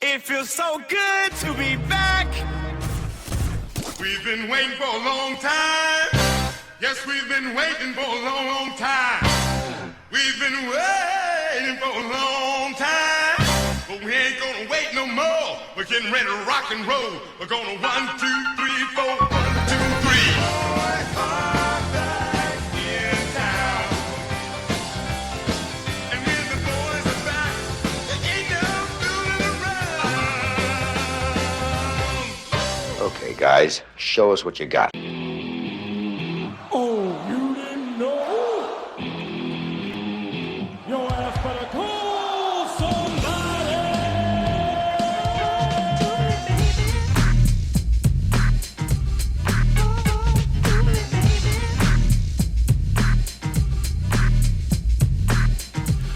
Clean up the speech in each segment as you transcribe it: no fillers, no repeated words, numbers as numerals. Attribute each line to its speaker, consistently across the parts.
Speaker 1: It feels so good to be back.
Speaker 2: We've been waiting for a long time. Yes, we've been waiting for a long, long time. We've been waiting for a long time. But we ain't gonna wait no more. We're getting ready to rock and roll. We're gonna 1, 2, 3, 4, 1, 2, 3. Boys are back in town. And when the boys are back, there ain't no fooling around.
Speaker 3: Okay, guys, show us what you got.
Speaker 4: Oh, you didn't know? Your ass better call somebody.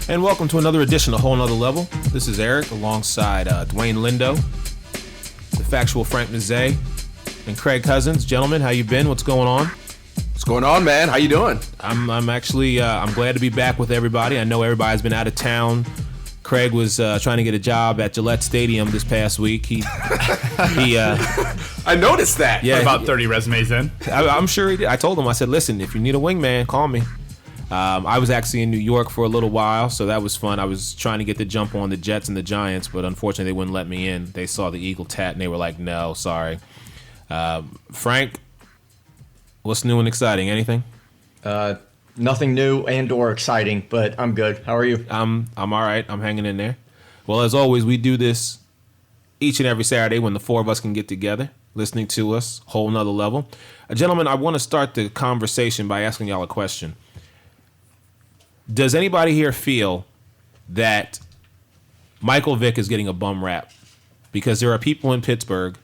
Speaker 5: And welcome to another edition of Whole Nother Level. This is Eric alongside Dwayne Lindo, the factual Frank Mazzei, and Craig Cousins. Gentlemen, how you been? What's going on?
Speaker 6: What's going on, man? How you doing?
Speaker 5: I'm actually I'm glad to be back with everybody. I know everybody's been out of town. Craig was trying to get a job at Gillette Stadium this past week. He
Speaker 6: I noticed that.
Speaker 5: Yeah,
Speaker 7: about 30 resumes in.
Speaker 5: I'm sure he did. I told him, I said, listen, if you need a wingman, call me. I was actually in New York for a little while, so that was fun. I was trying to get the jump on the Jets and the Giants, but unfortunately they wouldn't let me in. They saw the Eagle tat and they were like, no, sorry. Frank, what's new and exciting? Anything?
Speaker 8: Nothing new and or exciting, but I'm good. How are you?
Speaker 5: I'm all right. I'm hanging in there. Well, as always, we do this each and every Saturday when the four of us can get together, listening to us, whole nother level. Gentlemen, I want to start the conversation by asking y'all a question. Does anybody here feel that Michael Vick is getting a bum rap? Because there are people in Pittsburgh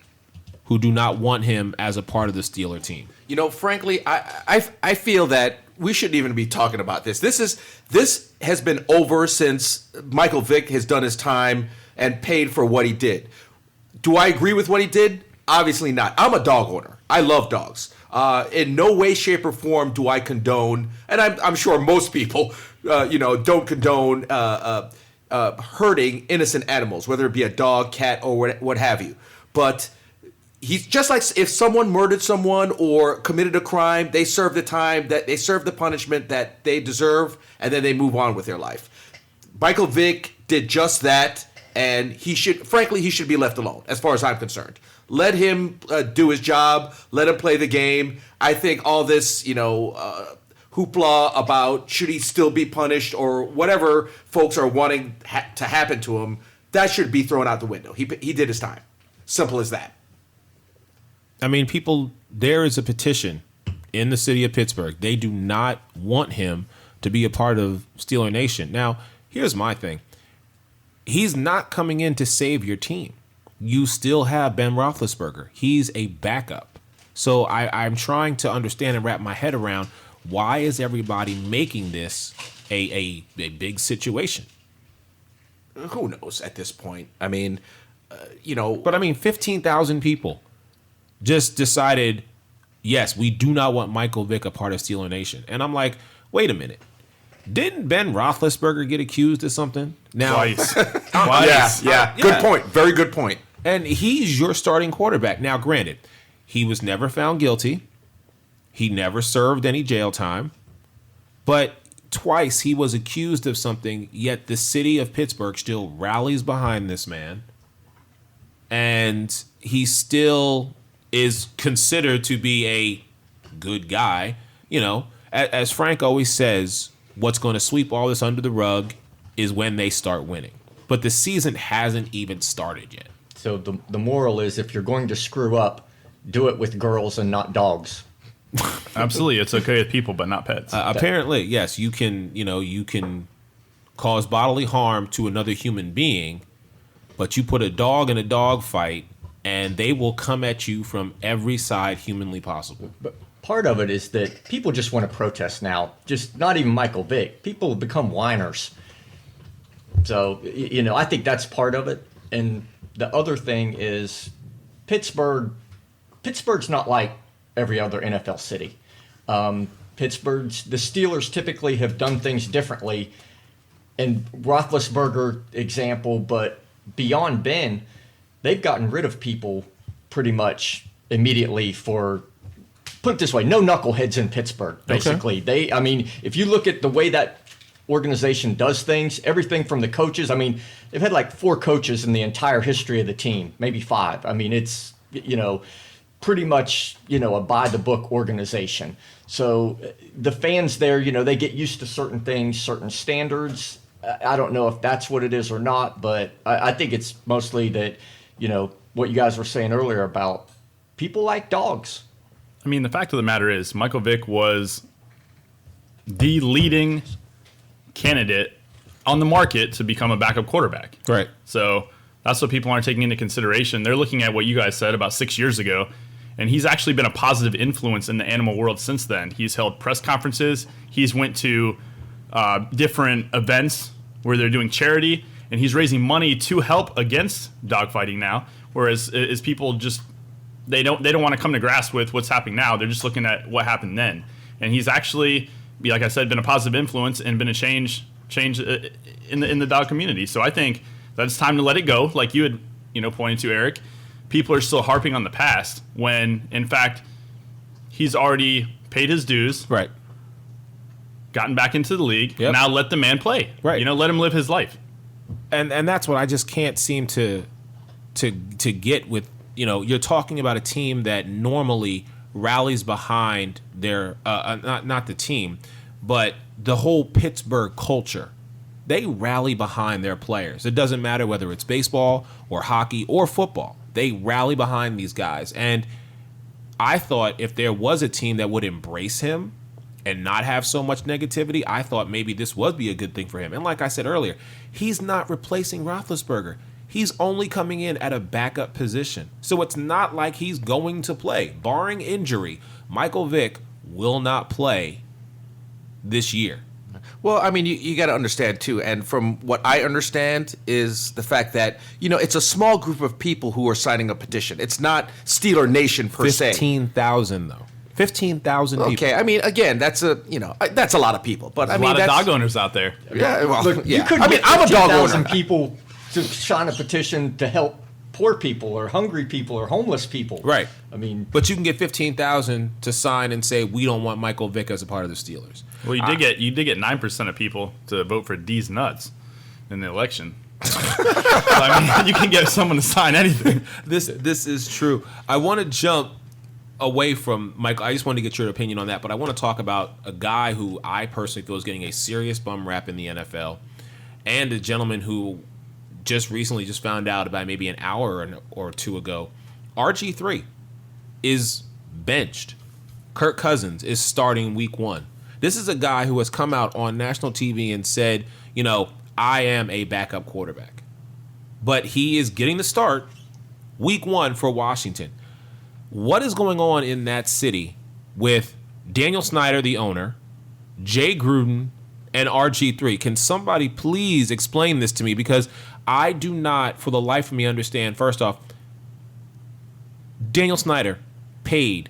Speaker 5: who do not want him as a part of the Steeler team.
Speaker 6: You know, frankly, I feel that we shouldn't even be talking about this. This has been over since Michael Vick has done his time and paid for what he did. Do I agree with what he did? Obviously not. I'm a dog owner. I love dogs. In no way, shape, or form do I condone, and I'm sure most people, don't condone hurting innocent animals, whether it be a dog, cat, or what have you. But he's just like if someone murdered someone or committed a crime, they serve the time, that they serve the punishment that they deserve, and then they move on with their life. Michael Vick did just that, and he should be left alone, as far as I'm concerned. Let him do his job. Let him play the game. I think all this, hoopla about should he still be punished or whatever folks are wanting to happen to him, that should be thrown out the window. He did his time. Simple as that.
Speaker 5: I mean, there is a petition in the city of Pittsburgh. They do not want him to be a part of Steeler Nation. Now, here's my thing. He's not coming in to save your team. You still have Ben Roethlisberger. He's a backup. So I'm trying to understand and wrap my head around, why is everybody making this a big situation?
Speaker 6: Who knows at this point? I mean,
Speaker 5: But I mean, 15,000 people just decided, yes, we do not want Michael Vick a part of Steeler Nation. And I'm like, wait a minute. Didn't Ben Roethlisberger get accused of something? Now,
Speaker 7: Twice.
Speaker 6: Yeah. Good point. Very good point.
Speaker 5: And he's your starting quarterback. Now, granted, he was never found guilty. He never served any jail time. But twice he was accused of something, yet the city of Pittsburgh still rallies behind this man. And he still is considered to be a good guy. You know, as Frank always says, what's going to sweep all this under the rug is when they start winning. But the season hasn't even started yet.
Speaker 8: So the moral is, if you're going to screw up, do it with girls and not dogs.
Speaker 7: Absolutely. It's okay with people, but not pets.
Speaker 5: Apparently, yes, you can cause bodily harm to another human being, but you put a dog in a dog fight and they will come at you from every side humanly possible.
Speaker 8: But part of it is that people just want to protest now. Just not even Michael Vick. People have become whiners. So, I think that's part of it. And the other thing is Pittsburgh's not like every other NFL city. The Steelers typically have done things differently. And Roethlisberger example, but beyond Ben, they've gotten rid of people pretty much immediately for, put it this way, no knuckleheads in Pittsburgh, basically. I mean, if you look at the way that organization does things, everything from the coaches, I mean, they've had like 4 coaches in the entire history of the team, maybe 5. I mean, it's, pretty much, a by-the-book organization. So the fans there, they get used to certain things, certain standards. I don't know if that's what it is or not, but I think it's mostly that, what you guys were saying earlier about people like dogs.
Speaker 7: I mean, the fact of the matter is, Michael Vick was the leading candidate on the market to become a backup quarterback.
Speaker 5: Right.
Speaker 7: So that's what people aren't taking into consideration. They're looking at what you guys said about 6 years ago, and he's actually been a positive influence in the animal world since then. He's held press conferences. He's went to different events where they're doing charity, and he's raising money to help against dogfighting now. Whereas is people just they don't want to come to grasp with what's happening now. They're just looking at what happened then. And he's actually, like I said, been a positive influence and been a change in the dog community. So I think that it's time to let it go. Like you had pointed to, Eric. People are still harping on the past when, in fact, he's already paid his dues.
Speaker 5: Right.
Speaker 7: Gotten back into the league.
Speaker 5: Yep.
Speaker 7: Now let the man play.
Speaker 5: Right.
Speaker 7: Let him live his life.
Speaker 5: And that's what I just can't seem to get with, you're talking about a team that normally rallies behind their not the team, but the whole Pittsburgh culture. They rally behind their players. It doesn't matter whether it's baseball or hockey or football. They rally behind these guys. And I thought if there was a team that would embrace him and not have so much negativity, I thought maybe this would be a good thing for him. And like I said earlier, he's not replacing Roethlisberger. He's only coming in at a backup position. So it's not like he's going to play. Barring injury, Michael Vick will not play this year.
Speaker 6: Well, I mean, you got to understand, too, and from what I understand is the fact that, it's a small group of people who are signing a petition. It's not Steeler Nation per se.
Speaker 5: 15,000, though. 15,000 people.
Speaker 6: Okay, I mean, again, that's a lot of people. But
Speaker 7: There's a lot of dog owners out there.
Speaker 6: Yeah, well,
Speaker 8: Look,
Speaker 6: yeah.
Speaker 8: you couldn't
Speaker 6: I mean,
Speaker 8: get
Speaker 6: I'm a dog
Speaker 8: 15,000
Speaker 6: owner.
Speaker 8: people to sign a petition to help poor people or hungry people or homeless people.
Speaker 5: Right.
Speaker 8: I mean,
Speaker 5: But you can get 15,000 to sign and say, we don't want Michael Vick as a part of the Steelers.
Speaker 7: Well, you did get 9% of people to vote for D's nuts in the election. So, I mean, you can get someone to sign anything.
Speaker 5: This is true. I want to jump away from Michael. I just wanted to get your opinion on that, but I want to talk about a guy who I personally feel is getting a serious bum rap in the NFL, and a gentleman who just recently found out about maybe an hour or two ago. RG3 is benched. Kirk Cousins is starting week 1. This is a guy who has come out on national TV and said, I am a backup quarterback. But he is getting the start week 1 for Washington. What is going on in that city with Daniel Snyder, the owner, Jay Gruden, and RG3? Can somebody please explain this to me? Because I do not, for the life of me, understand. First off, Daniel Snyder paid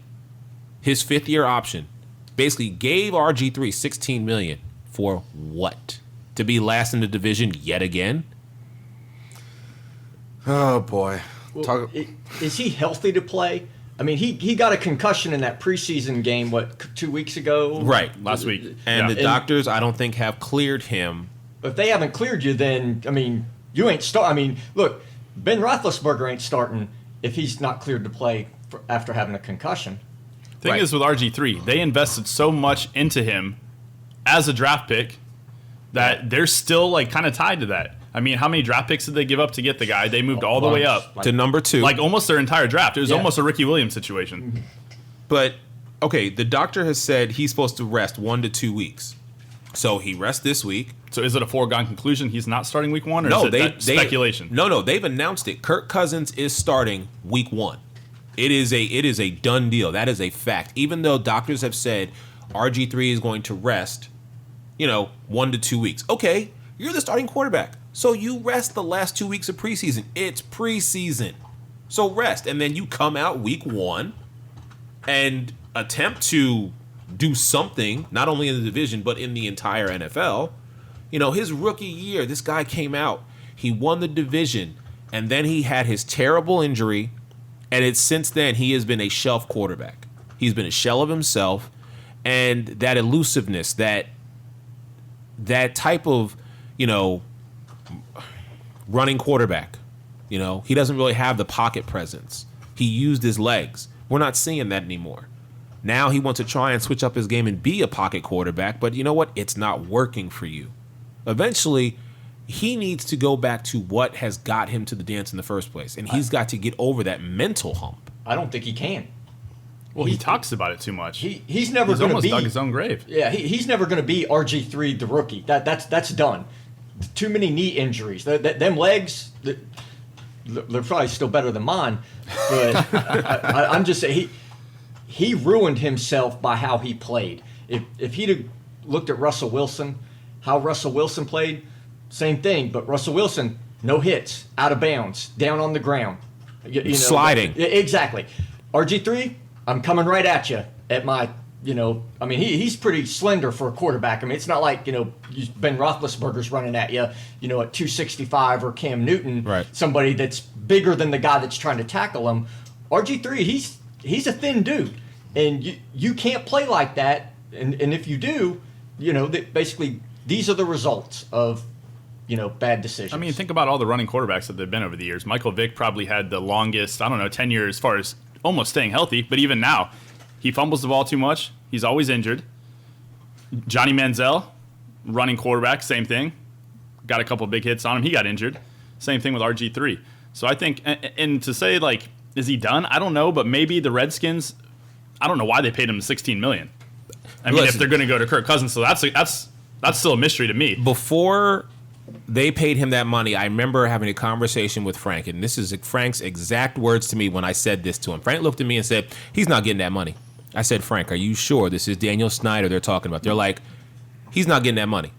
Speaker 5: his 5th-year option, basically gave RG3 $16 million for what? To be last in the division yet again?
Speaker 6: Oh, boy.
Speaker 8: well, is he healthy to play? I mean, he got a concussion in that preseason game, 2 weeks ago?
Speaker 5: Right.
Speaker 7: Last week.
Speaker 5: And
Speaker 7: Yeah.
Speaker 5: the doctors, I don't think, have cleared him.
Speaker 8: If they haven't cleared you, then, I mean, you ain't start. I mean, look, Ben Roethlisberger ain't starting if he's not cleared to play after having a concussion.
Speaker 7: Thing
Speaker 5: Right.
Speaker 7: is with RG3, they invested so much into him as a draft pick that they're still kind of tied to that. I mean, how many draft picks did they give up to get the guy? They moved all the way up
Speaker 5: To number 2.
Speaker 7: almost their entire draft. It was
Speaker 8: Yeah.
Speaker 7: almost a Ricky Williams situation.
Speaker 5: But, okay, the doctor has said he's supposed to rest 1 to 2 weeks. So he rests this week.
Speaker 7: So is it a foregone conclusion he's not starting week 1, or
Speaker 5: No,
Speaker 7: is it speculation?
Speaker 5: No, they've announced it. Kirk Cousins is starting week 1. It is a done deal. That is a fact. Even though doctors have said RG3 is going to rest, 1 to 2 weeks. Okay, you're the starting quarterback. So you rest the last 2 weeks of preseason. It's preseason. So rest. And then you come out week 1 and attempt to do something, not only in the division, but in the entire NFL. His rookie year, this guy came out. He won the division. And then he had his terrible injury, and it's since then he has been a shelf quarterback. He's been a shell of himself, and that elusiveness, that type of, running quarterback, he doesn't really have the pocket presence. He used his legs. We're not seeing that anymore. Now he wants to try and switch up his game and be a pocket quarterback, but you know what? It's not working for you. Eventually, he needs to go back to what has got him to the dance in the first place, and he's got to get over that mental hump.
Speaker 8: I don't think he can.
Speaker 7: Well, he talks about it too much.
Speaker 8: He's never going to be.
Speaker 7: Almost dug his own grave.
Speaker 8: Yeah, he's never going to be RG3 the rookie. That's done. Too many knee injuries. Them legs, they're probably still better than mine. But I'm just saying he ruined himself by how he played. If he'd have looked at Russell Wilson, how Russell Wilson played, same thing. But Russell Wilson, no hits, out of bounds, down on the ground,
Speaker 5: sliding.
Speaker 8: Exactly. RG3. I'm coming right at you at my, he's pretty slender for a quarterback. I mean, it's not like, Ben Roethlisberger's running at you, at 265 or Cam Newton,
Speaker 5: right.
Speaker 8: Somebody that's bigger than the guy that's trying to tackle him. RG3, he's a thin dude, and you can't play like that. And if you do, basically these are the results of, bad decisions.
Speaker 7: I mean, think about all the running quarterbacks that they've been over the years. Michael Vick probably had the longest, tenure as far as almost staying healthy, but even now, he fumbles the ball too much. He's always injured. Johnny Manziel, running quarterback, same thing. Got a couple big hits on him. He got injured. Same thing with RG3. So I think, and to say, is he done? I don't know, but maybe the Redskins, I don't know why they paid him $16 million. I mean, if they're going to go to Kirk Cousins, so that's still a mystery to me.
Speaker 5: Before they paid him that money, I remember having a conversation with Frank, and this is Frank's exact words to me when I said this to him. Frank looked at me and said, he's not getting that money. I said, Frank, are you sure this is Daniel Snyder they're talking about? They're like, he's not getting that money.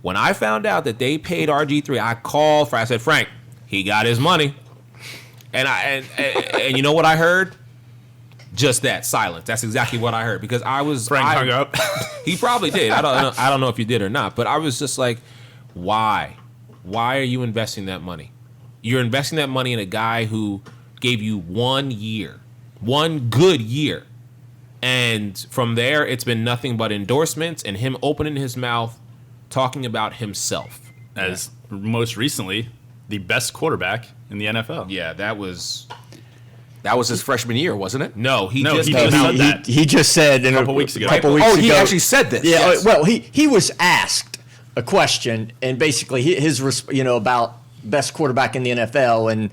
Speaker 5: When I found out that they paid RG3, I called Frank. I said, Frank, he got his money. And you know what I heard? Just that, silence. That's exactly what I heard, because
Speaker 7: Frank hung up.
Speaker 5: He probably did. I don't know if you did or not, but I was just like, why? Why are you investing that money? You're investing that money in a guy who gave you 1 year, one good year. And from there, it's been nothing but endorsements and him opening his mouth, talking about himself.
Speaker 7: As most recently, the best quarterback in the NFL.
Speaker 5: Yeah, that was
Speaker 6: his freshman year, wasn't it?
Speaker 5: No,
Speaker 7: he just said that.
Speaker 8: He just said
Speaker 7: a couple weeks ago.
Speaker 6: He actually said this.
Speaker 8: Yeah,
Speaker 6: yes.
Speaker 8: well, he was asked a question, and basically his about best quarterback in the NFL, and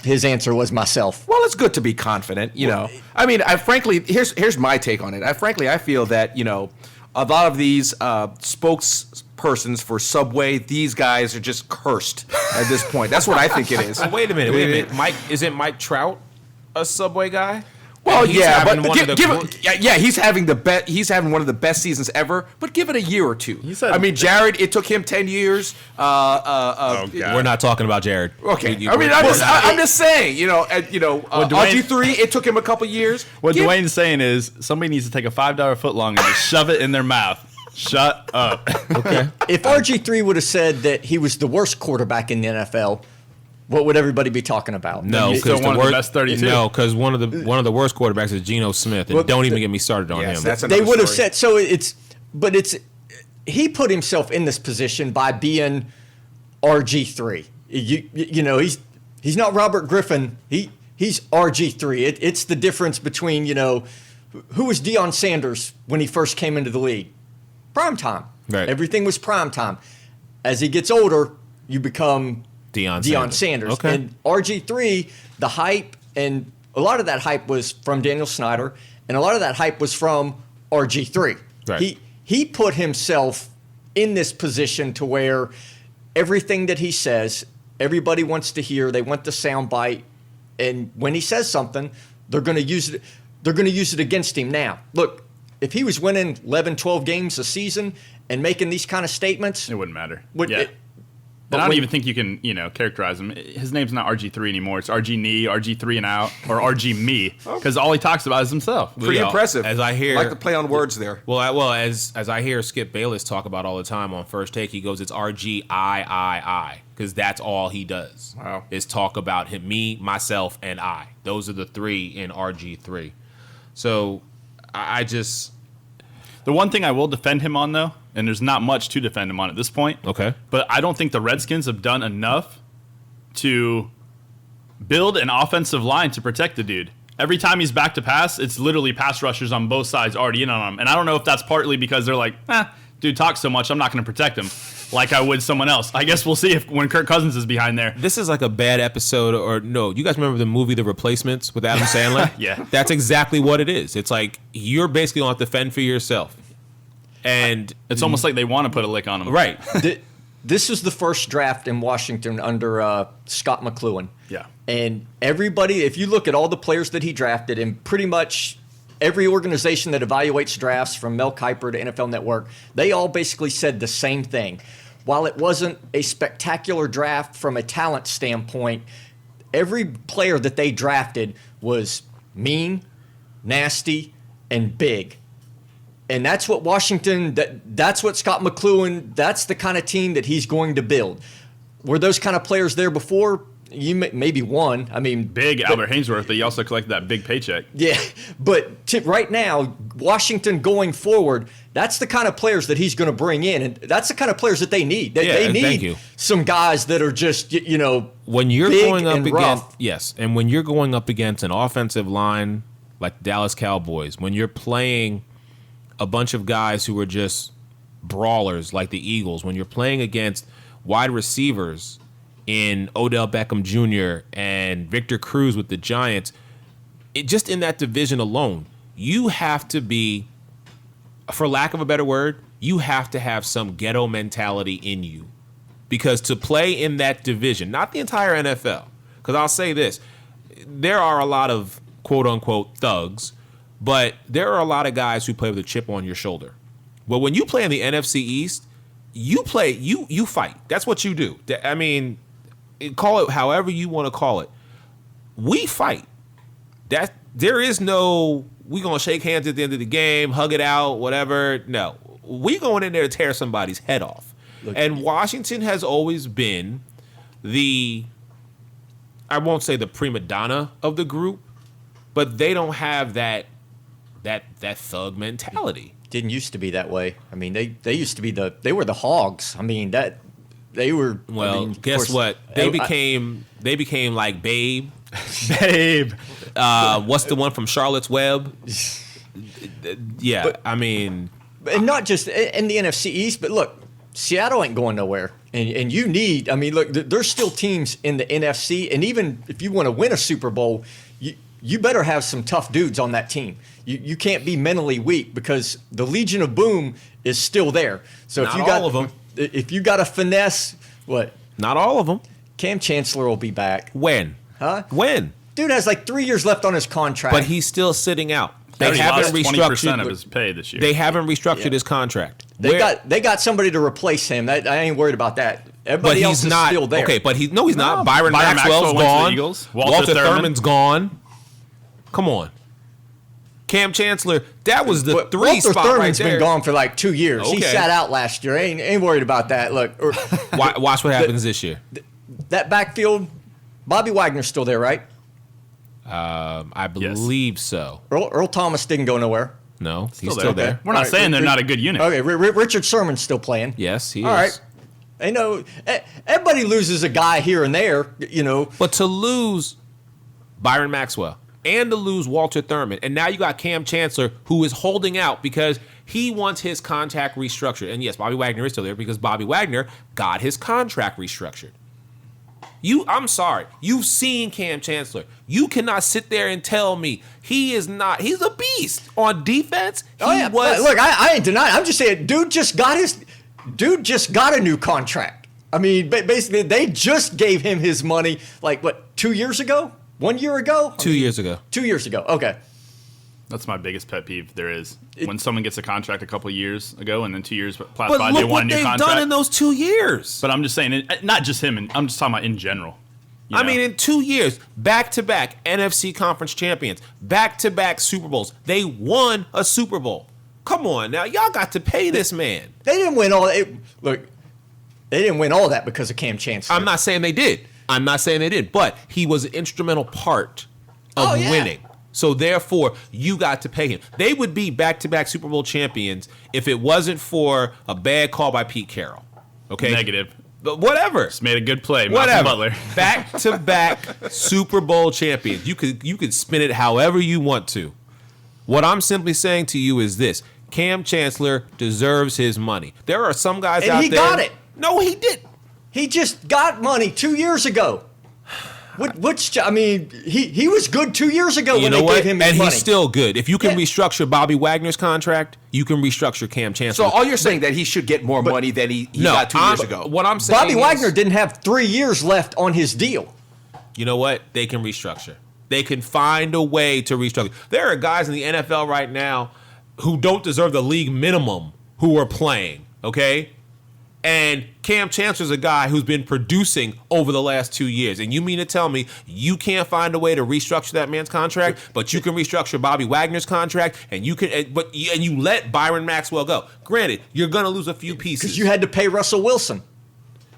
Speaker 8: his answer was myself.
Speaker 6: Well, it's good to be confident, I mean, frankly, here's my take on it. I feel that, a lot of these spokespersons for Subway, these guys are just cursed at this point. That's what I think it is.
Speaker 5: Wait a minute. Isn't Mike Trout a Subway guy?
Speaker 6: Well, yeah, but he's having one of the best seasons ever. But give it a year or two. Jared, it took him 10 years.
Speaker 5: We're not talking about Jared.
Speaker 6: Okay, I'm just saying. RG3, it took him a couple years.
Speaker 7: What Dwayne's saying is somebody needs to take a $5 footlong and just shove it in their mouth. Shut up.
Speaker 5: Okay.
Speaker 8: If RG3 would have said that he was the worst quarterback in the NFL, what would everybody be talking about?
Speaker 5: No,
Speaker 7: because one of the best 32.
Speaker 5: No, because one of the worst quarterbacks is Geno Smith, and don't even get me started on him.
Speaker 8: They would have said so. He put himself in this position by being RG3. He's not Robert Griffin. He's RG3. It's the difference between who was Deion Sanders when he first came into the league? Prime time.
Speaker 5: Right.
Speaker 8: Everything was prime time. As he gets older, you become Deion Sanders.
Speaker 5: Okay.
Speaker 8: And RG3, the hype, and a lot of that hype was from Daniel Snyder, and a lot of that hype was from RG3.
Speaker 5: Right.
Speaker 8: He put himself in this position to where everything that he says, everybody wants to hear. They want the soundbite, and when he says something, they're going to use it. They're going to use it against him now. Look, if he was winning 11, 12 games a season and making these kind of statements,
Speaker 7: it wouldn't matter. And I don't even think you can, characterize him. His name's not RG3 anymore. It's RG knee, RG3 and out, or RG me, because all he talks about is himself.
Speaker 6: Pretty impressive.
Speaker 5: As I hear,
Speaker 6: I like the play on words there.
Speaker 5: Well, as I hear Skip Bayless talk about all the time on First Take, he goes, "It's RGIII," because that's all he does.
Speaker 6: Wow.
Speaker 5: Is talk about him, me, myself, and I. Those are the three in RG3. So I just.
Speaker 7: The one thing I will defend him on, though, and there's not much to defend him on at this point.
Speaker 5: Okay.
Speaker 7: But I don't think the Redskins have done enough to build an offensive line to protect the dude. Every time he's back to pass, it's literally pass rushers on both sides already in on him. And I don't know if that's partly because they're like, dude talks so much, I'm not going to protect him like I would someone else. I guess we'll see if when Kirk Cousins is behind there.
Speaker 5: This is like a bad episode, or no, you guys remember the movie The Replacements with Adam Sandler?
Speaker 7: Yeah.
Speaker 5: That's exactly what it is. It's like you're basically going to have to fend for yourself. And
Speaker 7: It's almost like they want to put a lick on him.
Speaker 5: right.
Speaker 8: This is the first draft in Washington under Scott McCloughan.
Speaker 7: Yeah.
Speaker 8: And everybody, if you look at all the players that he drafted, and pretty much every organization that evaluates drafts from Mel Kiper to NFL Network, they all basically said the same thing. While it wasn't a spectacular draft from a talent standpoint, every player that they drafted was mean, nasty, and big. And that's what Washington, that's what Scott McCloughan, that's the kind of team that he's going to build. Were those kind of players there before? Maybe one. I mean,
Speaker 7: Big Albert Hainsworth, but he also collected that big paycheck.
Speaker 8: yeah, but right now, Washington going forward, that's the kind of players that he's going to bring in, and that's the kind of players that they need. They
Speaker 5: thank you.
Speaker 8: need some guys that are just,
Speaker 5: When you're
Speaker 8: big
Speaker 5: going up
Speaker 8: and
Speaker 5: against
Speaker 8: rough.
Speaker 5: and when you're going up against an offensive line like the Dallas Cowboys, when you're playing a bunch of guys who are just brawlers like the Eagles, when you're playing against wide receivers in Odell Beckham Jr. and Victor Cruz with the Giants, just in that division alone, you have to be, for lack of a better word, you have to have some ghetto mentality in you. Because to play in that division, not the entire NFL, because I'll say this, there are a lot of quote-unquote thugs, but there are a lot of guys who play with a chip on your shoulder. Well, when you play in the NFC East, you fight. That's what you do. I mean, call it however you want to call it. We fight. There is no, we going to shake hands at the end of the game, hug it out, whatever. No. We going in there to tear somebody's head off. And Washington has always been I won't say the prima donna of the group, but they don't have that thug mentality.
Speaker 8: Didn't used to be that way. I mean, they used to be they were the hogs. I mean, they were.
Speaker 5: Well,
Speaker 8: I mean, of
Speaker 5: guess
Speaker 8: course,
Speaker 5: what? They became like Babe.
Speaker 7: Babe.
Speaker 5: What's the one from Charlotte's Web? Yeah,
Speaker 8: But-
Speaker 5: I mean,
Speaker 8: and not just in the NFC East, but look, Seattle ain't going nowhere. And you need, I mean, look, there's still teams in the NFC, and even if you want to win a Super Bowl, you better have some tough dudes on that team. You can't be mentally weak because the Legion of Boom is still there. So
Speaker 5: Not
Speaker 8: if you got
Speaker 5: all of 'em.
Speaker 8: if you got a finesse, what?
Speaker 5: not all of them.
Speaker 8: Cam Chancellor will be back.
Speaker 5: When?
Speaker 8: Huh?
Speaker 5: When?
Speaker 8: Dude has like 3 years left on his contract.
Speaker 5: But he's still sitting out. They
Speaker 7: He
Speaker 5: haven't
Speaker 7: lost 20% of
Speaker 5: restructured.
Speaker 7: his pay this year.
Speaker 5: They haven't restructured
Speaker 8: Yeah.
Speaker 5: his contract.
Speaker 8: They got somebody to replace him. I ain't worried about that. Everybody
Speaker 5: but
Speaker 8: else
Speaker 5: he's
Speaker 8: is
Speaker 5: not
Speaker 8: still there.
Speaker 5: okay. But he's not.
Speaker 7: No,
Speaker 5: Byron
Speaker 7: Byron
Speaker 5: Maxwell's
Speaker 7: Maxwell went to the
Speaker 5: gone.
Speaker 7: Eagles.
Speaker 5: Walter
Speaker 7: Walter
Speaker 5: Thurman's gone. Come on, Cam Chancellor. That was the
Speaker 8: But
Speaker 5: three
Speaker 8: Walter
Speaker 5: spot
Speaker 8: Thurman's
Speaker 5: right there.
Speaker 8: been gone for like 2 years. He
Speaker 5: Okay.
Speaker 8: sat out last year. Ain't worried about that. Look,
Speaker 5: Watch what happens this year.
Speaker 8: that backfield, Bobby Wagner's still there, right?
Speaker 5: I believe so.
Speaker 8: Earl Thomas didn't go nowhere.
Speaker 5: No, he's still there.
Speaker 7: We're not
Speaker 8: All right,
Speaker 7: saying they're
Speaker 8: Ri-
Speaker 7: not a good unit.
Speaker 8: Okay, Richard Sherman's still playing.
Speaker 5: Yes, he
Speaker 8: All
Speaker 5: is.
Speaker 8: right. I know everybody loses a guy here and there,
Speaker 5: But to lose Byron Maxwell and to lose Walter Thurman, and now you got Cam Chancellor who is holding out because he wants his contract restructured. And yes, Bobby Wagner is still there because Bobby Wagner got his contract restructured. I'm sorry. You've seen Cam Chancellor. You cannot sit there and tell me he is not. He's a beast on defense.
Speaker 8: Oh yeah, look, I ain't denying. I'm just saying, dude just got a new contract. I mean, basically, they just gave him his money. Like what? 2 years ago? 1 year ago?
Speaker 5: 2 years ago.
Speaker 8: 2 years ago. Okay.
Speaker 7: That's my biggest pet peeve there is. When someone gets a contract a couple years ago and then 2 years pass
Speaker 5: But
Speaker 7: by,
Speaker 5: look
Speaker 7: they
Speaker 5: what
Speaker 7: want a new
Speaker 5: they've
Speaker 7: contract.
Speaker 5: done in those 2 years.
Speaker 7: But I'm just saying, not just him, and I'm just talking about in general.
Speaker 5: I mean, in 2 years, back-to-back NFC conference champions, back-to-back Super Bowls. They won a Super Bowl. Come on now. Y'all got to pay this man.
Speaker 8: They didn't win all that. Look, they didn't win all that because of Cam Chancellor.
Speaker 5: I'm not saying they did. But he was an instrumental part of winning. So therefore, you got to pay him. They would be back-to-back Super Bowl champions if it wasn't for a bad call by Pete Carroll. Okay?
Speaker 7: Negative.
Speaker 5: But whatever.
Speaker 7: Just made a good play.
Speaker 5: Whatever.
Speaker 7: Butler.
Speaker 5: Back-to-back Super Bowl champions. You could spin it however you want to. What I'm simply saying to you is this. Cam Chancellor deserves his money. There are some guys
Speaker 8: And
Speaker 5: out
Speaker 8: he
Speaker 5: there.
Speaker 8: got it.
Speaker 5: No, he didn't.
Speaker 8: He just got money 2 years ago. He was good 2 years ago when they gave him his
Speaker 5: and
Speaker 8: money.
Speaker 5: he's still good. If you can
Speaker 8: Yeah.
Speaker 5: restructure Bobby Wagner's contract, you can restructure Cam Chancellor.
Speaker 6: So all you're saying that he should get more money than he got 2 years ago.
Speaker 5: What I'm saying
Speaker 8: Bobby
Speaker 5: is,
Speaker 8: Wagner didn't have 3 years left on his deal.
Speaker 5: you know what? They can restructure. They can find a way to restructure. There are guys in the NFL right now who don't deserve the league minimum who are playing, okay? And Cam Chancellor's a guy who's been producing over the last 2 years. And you mean to tell me you can't find a way to restructure that man's contract, but you can restructure Bobby Wagner's contract, and you let Byron Maxwell go? Granted, you're going to lose a few pieces.
Speaker 8: Because you had to pay Russell Wilson.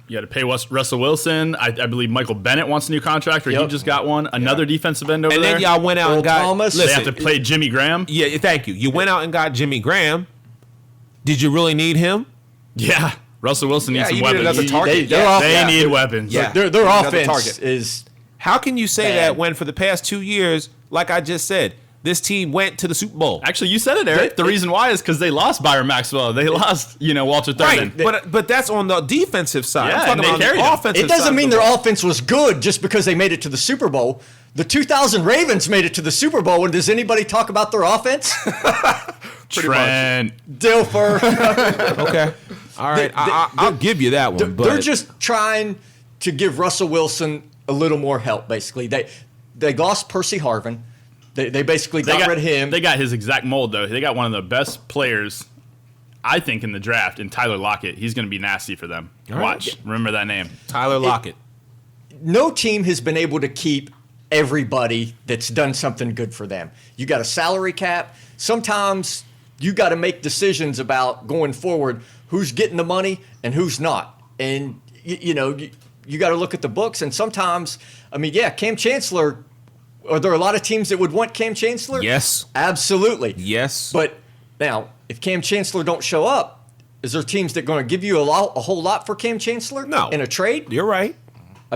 Speaker 7: You had to pay Russell Wilson. I believe Michael Bennett wants a new contract, or he just got one. Another defensive end over
Speaker 5: and
Speaker 7: there.
Speaker 5: then y'all went out
Speaker 8: Earl
Speaker 5: and got
Speaker 8: Thomas.
Speaker 7: They have to play Jimmy Graham.
Speaker 5: Yeah, thank you. You went out and got Jimmy Graham. Did you really need him?
Speaker 7: Yeah. Russell Wilson needs some
Speaker 6: you need
Speaker 7: weapons.
Speaker 6: another target.
Speaker 7: They need weapons.
Speaker 6: Yeah.
Speaker 8: Their
Speaker 6: Another
Speaker 8: offense
Speaker 6: target.
Speaker 8: is
Speaker 5: How can you say
Speaker 8: Bad.
Speaker 5: that when for the past 2 years, like I just said, this team went to the Super Bowl?
Speaker 7: Actually, you said it, Eric. The reason why is because they lost Byron Maxwell. They lost, Walter Thurman.
Speaker 5: Right, but that's on the defensive side.
Speaker 7: Yeah,
Speaker 5: I'm talking
Speaker 7: and they
Speaker 5: about
Speaker 7: carried
Speaker 5: the
Speaker 7: them.
Speaker 5: offensive
Speaker 8: It
Speaker 5: side.
Speaker 8: doesn't mean
Speaker 5: of the
Speaker 8: their
Speaker 5: ball.
Speaker 8: offense was good just because they made it to the Super Bowl. The 2000 Ravens made it to the Super Bowl. And does anybody talk about their offense?
Speaker 7: Trent.
Speaker 8: Dilfer.
Speaker 5: Okay. All right. I'll give you that one. But
Speaker 8: They're just trying to give Russell Wilson a little more help, basically. They lost Percy Harvin. They basically got rid of him.
Speaker 7: They got his exact mold, though. They got one of the best players, I think, in the draft, in Tyler Lockett. He's going to be nasty for them.
Speaker 5: All right.
Speaker 7: Watch. Remember that name.
Speaker 5: Tyler Lockett.
Speaker 8: No team has been able to keep everybody that's done something good for them. You got a salary cap. Sometimes you got to make decisions about going forward who's getting the money and who's not. And, you got to look at the books. And sometimes, Cam Chancellor, are there a lot of teams that would want Cam Chancellor?
Speaker 5: Yes.
Speaker 8: Absolutely.
Speaker 5: Yes.
Speaker 8: But now, if Cam Chancellor don't show up, is there teams that are going to give you a whole lot for Cam Chancellor?
Speaker 5: No.
Speaker 8: In a trade?
Speaker 5: You're right.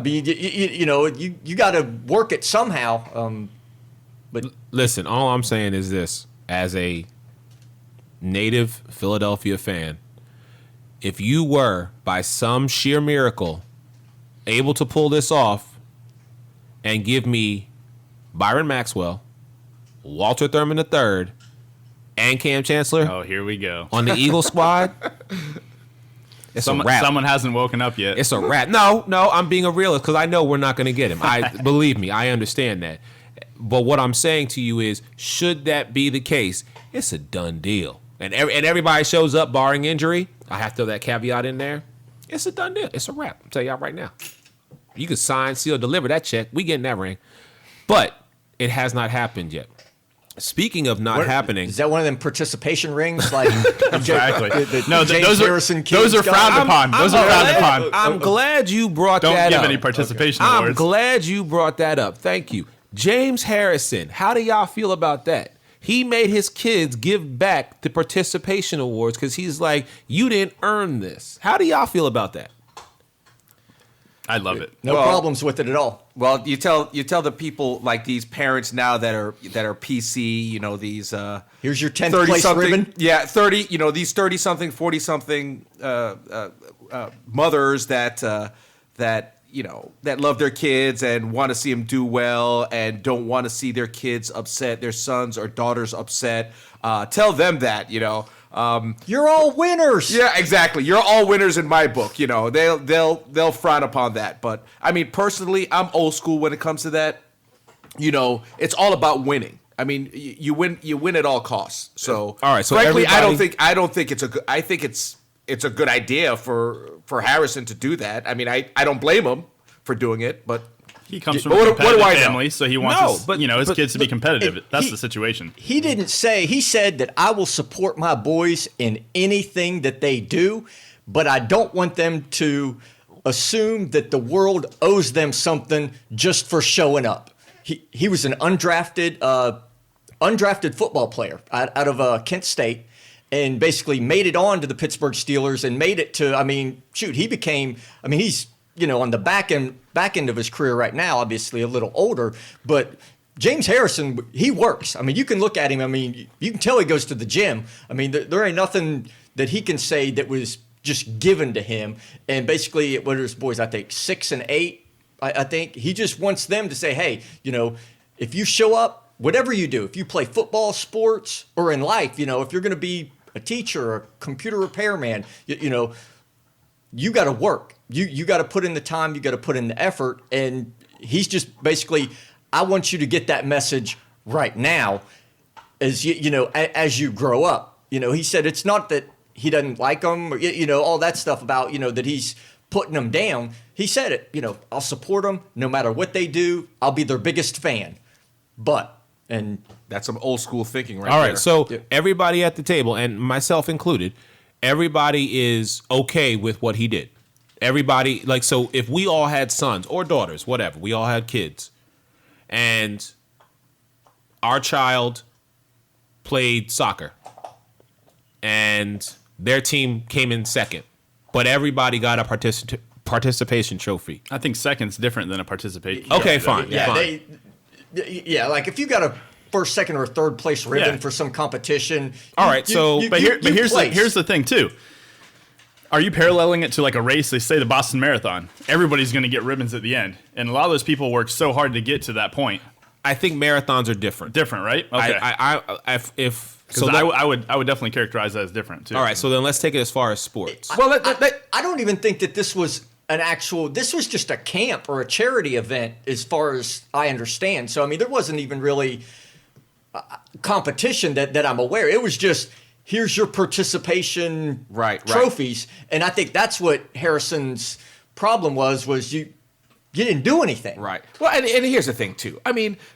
Speaker 8: You got to work it somehow. But
Speaker 5: Listen, all I'm saying is this. As a native Philadelphia fan, if you were, by some sheer miracle, able to pull this off and give me Byron Maxwell, Walter Thurman III, and Cam Chancellor
Speaker 7: Oh, here we go.
Speaker 5: on the Eagles squad, it's a wrap.
Speaker 7: Someone hasn't woken up yet.
Speaker 5: It's a wrap. No, I'm being a realist because I know we're not going to get him. Believe me, I understand that. But what I'm saying to you is, should that be the case, it's a done deal. And everybody shows up, barring injury. I have to throw that caveat in there. It's a done deal. It's a wrap. I'm telling y'all right now. You can sign, seal, deliver that check. We getting that ring. But it has not happened yet. Speaking of not happening,
Speaker 8: is that one of them participation rings? Like
Speaker 7: Exactly. No,
Speaker 8: James
Speaker 7: those
Speaker 8: Harrison
Speaker 7: are
Speaker 8: kids
Speaker 7: frowned upon. Those are frowned upon.
Speaker 5: I'm glad you brought
Speaker 7: Don't
Speaker 5: that
Speaker 7: give
Speaker 5: up.
Speaker 7: any participation
Speaker 5: I'm
Speaker 7: awards.
Speaker 5: glad you brought that up. Thank you. James Harrison, how do y'all feel about that? He made his kids give back the participation awards because he's like, you didn't earn this. How do y'all feel about that?
Speaker 7: I love it.
Speaker 8: No problems with it at all.
Speaker 6: Well, you tell the people like these parents now that are PC, these
Speaker 8: Here's your 10th
Speaker 6: 30
Speaker 8: place
Speaker 6: something,
Speaker 8: ribbon.
Speaker 6: yeah, 30, these 30 something, 40 something mothers that love their kids and want to see them do well and don't want to see their kids upset, their sons or daughters upset. Tell them that,
Speaker 8: You're all winners.
Speaker 6: Yeah, exactly. You're all winners in my book. They'll frown upon that. But I mean, personally, I'm old school when it comes to that. It's all about winning. I mean, you win at all costs. So,
Speaker 5: all right. So
Speaker 6: frankly, I
Speaker 5: everybody-
Speaker 6: don't think it's a good. I think it's a good idea for Harrison to do that. I mean, I don't blame him for doing it, but
Speaker 7: He comes from
Speaker 6: But
Speaker 7: a
Speaker 6: what do I
Speaker 7: competitive
Speaker 6: know?
Speaker 7: family, so he wants
Speaker 5: No,
Speaker 7: his,
Speaker 5: but-
Speaker 7: his
Speaker 5: but-
Speaker 7: kids to be competitive. That's
Speaker 8: he-
Speaker 7: the situation.
Speaker 8: He didn't say, he said that I will support my boys in anything that they do, but I don't want them to assume that the world owes them something just for showing up. He was an undrafted football player out of Kent State, and basically made it on to the Pittsburgh Steelers and made it to, he became, he's, on the back end of his career right now, obviously a little older, but James Harrison, he works. You can look at him. You can tell he goes to the gym. There ain't nothing that he can say that was just given to him. And basically, what are his boys, I think, 6 and 8, I think. He just wants them to say, hey, if you show up, whatever you do, if you play football, sports, or in life, if you're going to be a teacher or a computer repairman, you got to work. You got to put in the time. You got to put in the effort. And he's just basically, I want you to get that message right now, as as you grow up. He said it's not that he doesn't like them, or, all that stuff about that he's putting them down. He said it. I'll support them no matter what they do. I'll be their biggest fan. And
Speaker 6: that's some old school thinking, right?
Speaker 5: All right,
Speaker 6: there.
Speaker 5: so everybody at the table, and myself included, everybody is okay with what he did. Everybody, so if we all had sons or daughters, whatever, we all had kids, and our child played soccer, and their team came in second, but everybody got a participation trophy.
Speaker 7: I think second's different than a participation.
Speaker 5: Okay, fine.
Speaker 8: yeah,
Speaker 5: fine.
Speaker 8: like if you got a first, second, or third place ribbon
Speaker 7: Yeah.
Speaker 8: for some competition.
Speaker 5: All right,
Speaker 7: But here's the thing too. Are you paralleling it to like a race? They say the Boston Marathon. Everybody's going to get ribbons at the end, and a lot of those people work so hard to get to that point.
Speaker 5: I think marathons are different.
Speaker 7: Different, right? Okay.
Speaker 5: I
Speaker 7: I would definitely characterize that as different too.
Speaker 5: all right, so then let's take it as far as sports.
Speaker 6: well,
Speaker 8: I don't even think that this was this was just a camp or a charity event as far as I understand. So, there wasn't even really competition that I'm aware. It was just, here's your participation
Speaker 6: Right.
Speaker 8: trophies. And I think that's what Harrison's problem was you didn't do anything.
Speaker 6: Right. Well, and here's the thing too.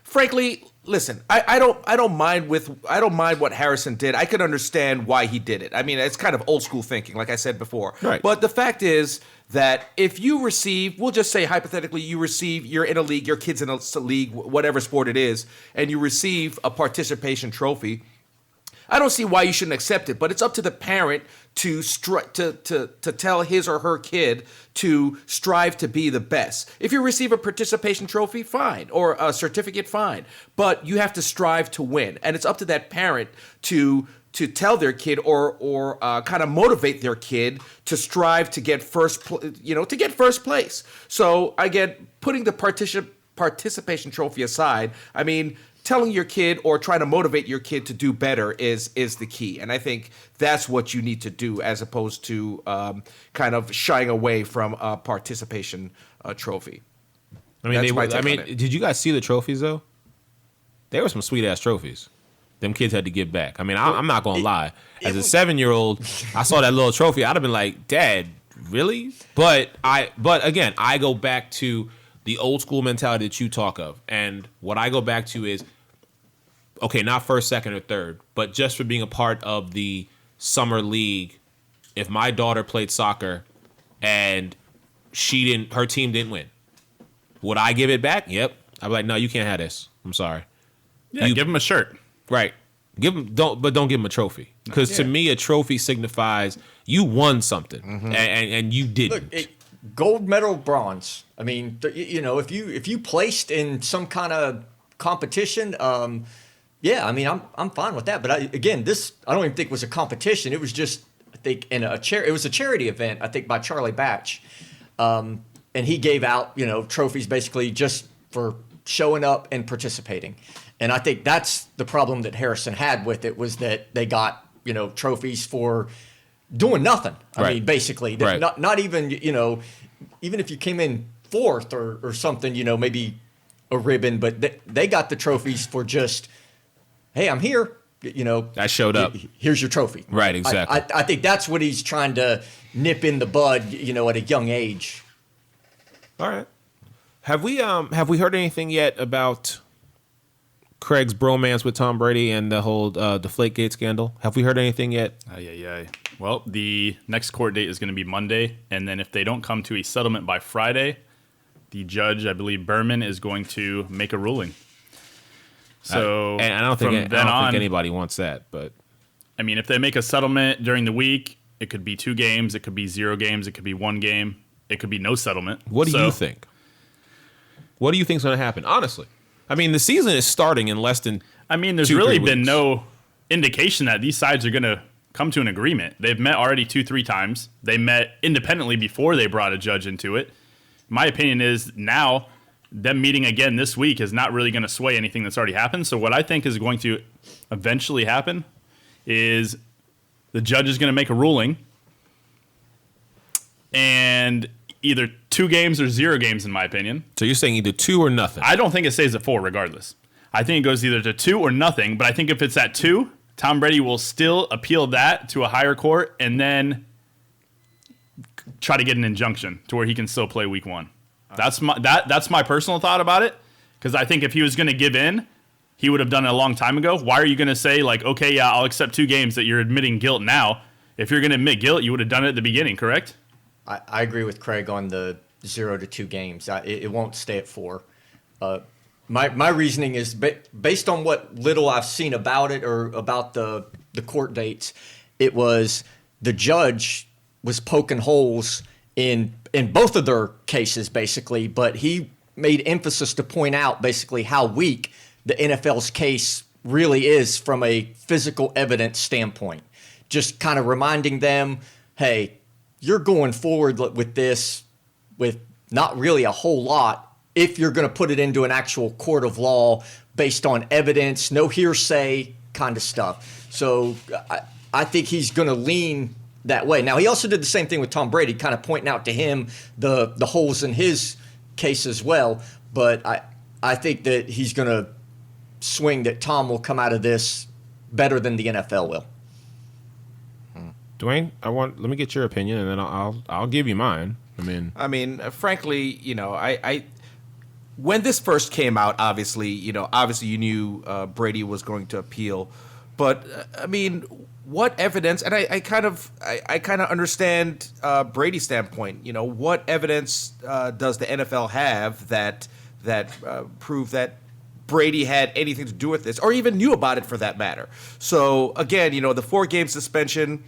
Speaker 6: Frankly, listen, I don't mind what Harrison did. I could understand why he did it. It's kind of old school thinking, like I said before.
Speaker 5: Right.
Speaker 6: But the fact is that if you receive, we'll just say hypothetically, you're in a league, your kid's in a league, whatever sport it is, and you receive a participation trophy, I don't see why you shouldn't accept it, but it's up to the parent to tell his or her kid to strive to be the best. If you receive a participation trophy, fine, or a certificate, fine, but you have to strive to win, and it's up to that parent to tell their kid or kind of motivate their kid to strive to get first place. So again, putting the participation trophy aside, telling your kid or trying to motivate your kid to do better is the key. And I think that's what you need to do, as opposed to kind of shying away from a participation trophy. That's my take on it.
Speaker 5: Did you guys see the trophies though? They were some sweet ass trophies. Them kids had to give back. I'm not gonna lie. As a 7-year-old, I saw that little trophy. I'd have been like, Dad, really? But again, I go back to the old school mentality that you talk of, and what I go back to is, okay, not first, second, or third, but just for being a part of the summer league. If my daughter played soccer and her team didn't win, would I give it back? Yep. I'd be like, no, you can't have this. I'm sorry.
Speaker 7: Yeah, give them a shirt.
Speaker 5: Right. Don't give them a trophy, because to me a trophy signifies you won something, and you didn't.
Speaker 8: Look, gold medal, bronze. If you placed in some kind of competition, I'm fine with that. But this I don't even think was a competition. It was just, I think, it was a charity event, I think, by Charlie Batch, and he gave out trophies basically just for showing up and participating. And I think that's the problem that Harrison had with it, was that they got trophies for doing nothing. Basically,
Speaker 5: Right.
Speaker 8: not even even if you came in fourth or something, maybe a ribbon, but they got the trophies for just hey, I'm here. You know,
Speaker 5: I showed up.
Speaker 8: Here's your trophy.
Speaker 5: Right, exactly.
Speaker 8: I think that's what he's trying to nip in the bud, you know, at a young age.
Speaker 5: All right. Have we heard anything yet about Craig's bromance with Tom Brady and the whole Deflategate scandal? Have we heard anything yet?
Speaker 7: Yeah. Well, the next court date is going to be Monday, and then if they don't come to a settlement by Friday, the judge, I believe Berman, is going to make a ruling. So,
Speaker 5: and I don't think anybody wants that, but
Speaker 7: I mean, if they make a settlement during the week, it could be 2 games, it could be 0 games, it could be 1 game, it could be no settlement.
Speaker 5: What do you think? What do you think is going to happen? Honestly, I mean, the season is starting in less than.
Speaker 7: I mean, there's
Speaker 5: 2-3
Speaker 7: really been
Speaker 5: weeks.
Speaker 7: no indication that these sides are going to come to an agreement. They've met already 2-3 times. They met independently before they brought a judge into it. My opinion is now them meeting again this week is not really going to sway anything that's already happened. So what I think is going to eventually happen is the judge is going to make a ruling, and either 2 games or 0 games, in my opinion.
Speaker 5: So you're saying either 2 or nothing?
Speaker 7: I don't think it stays at 4 regardless. I think it goes either to 2 or nothing, but I think if it's at 2, Tom Brady will still appeal that to a higher court and then try to get an injunction to where he can still play week 1. That's my personal thought about it, because I think if he was going to give in, he would have done it a long time ago. Why are you going to say, like, okay, yeah, I'll accept 2 games that you're admitting guilt now? If you're going to admit guilt, you would have done it at the beginning, correct?
Speaker 8: I agree with Craig on the 0 to 2 games. It won't stay at 4. My reasoning is based on what little I've seen about it or about the court dates. It was the judge was poking holes in both of their cases, basically, but he made emphasis to point out basically how weak the NFL's case really is from a physical evidence standpoint. Just kind of reminding them, hey, you're going forward with this with not really a whole lot if you're going to put it into an actual court of law based on evidence, no hearsay kind of stuff. So I think he's going to lean that way. Now, he also did the same thing with Tom Brady, kind of pointing out to him the holes in his case as well. But I think that he's going to swing that Tom will come out of this better than the NFL will.
Speaker 5: Dwayne, let me get your opinion, and then I'll give you mine. I mean,
Speaker 6: frankly, you know, I when this first came out, obviously you knew Brady was going to appeal, but I mean, what evidence? And I kind of understand Brady's standpoint. You know, what evidence does the NFL have that prove that Brady had anything to do with this, or even knew about it for that matter? So again, you know, the 4-game suspension.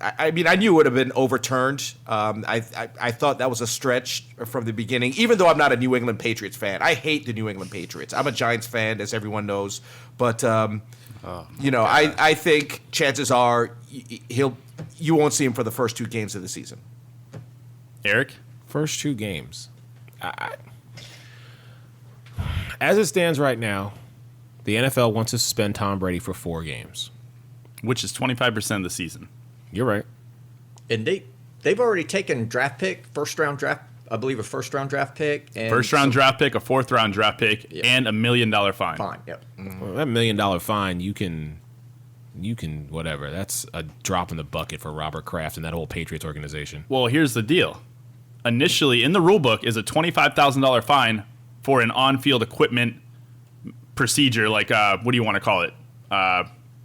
Speaker 6: I mean, I knew it would have been overturned. I thought that was a stretch from the beginning, even though I'm not a New England Patriots fan. I hate the New England Patriots. I'm a Giants fan, as everyone knows. But, I think chances are you won't see him for the first 2 games of the season.
Speaker 7: Eric?
Speaker 5: First 2 games. As it stands right now, the NFL wants to suspend Tom Brady for 4 games.
Speaker 7: Which is 25% of the season.
Speaker 5: You're right.
Speaker 8: And they've already taken first round draft, I believe a first round draft pick. And
Speaker 7: first round draft pick, a 4th round draft pick, and $1 million fine.
Speaker 8: Yep.
Speaker 5: Well, that $1 million fine, you can whatever. That's a drop in the bucket for Robert Kraft and that whole Patriots organization.
Speaker 7: Well, here's the deal. Initially, in the rule book, is a $25,000 fine for an on-field equipment procedure, like what do you want to call it?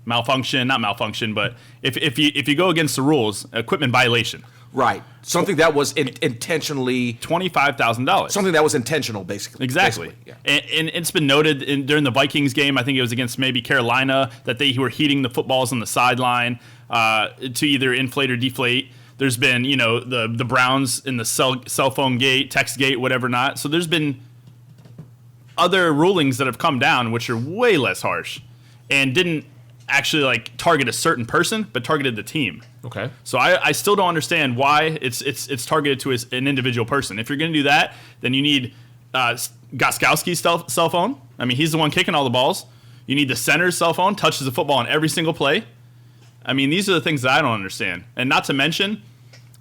Speaker 7: Malfunction, not malfunction, but if you go against the rules, equipment violation.
Speaker 6: Right. Something that was intentionally
Speaker 7: $25,000.
Speaker 6: Something that was intentional, basically.
Speaker 7: Exactly.
Speaker 6: Basically,
Speaker 7: yeah. And it's been noted during the Vikings game, I think it was against maybe Carolina, that they were heating the footballs on the sideline to either inflate or deflate. There's been, the Browns in the cell phone gate, text gate, whatever not. So there's been other rulings that have come down which are way less harsh and didn't actually target a certain person, but targeted the team.
Speaker 5: Okay.
Speaker 7: So I still don't understand why it's targeted to an individual person. If you're going to do that, then you need Gostkowski's cell phone. I mean, he's the one kicking all the balls. You need the center's cell phone, touches the football on every single play. I mean, these are the things that I don't understand. And not to mention,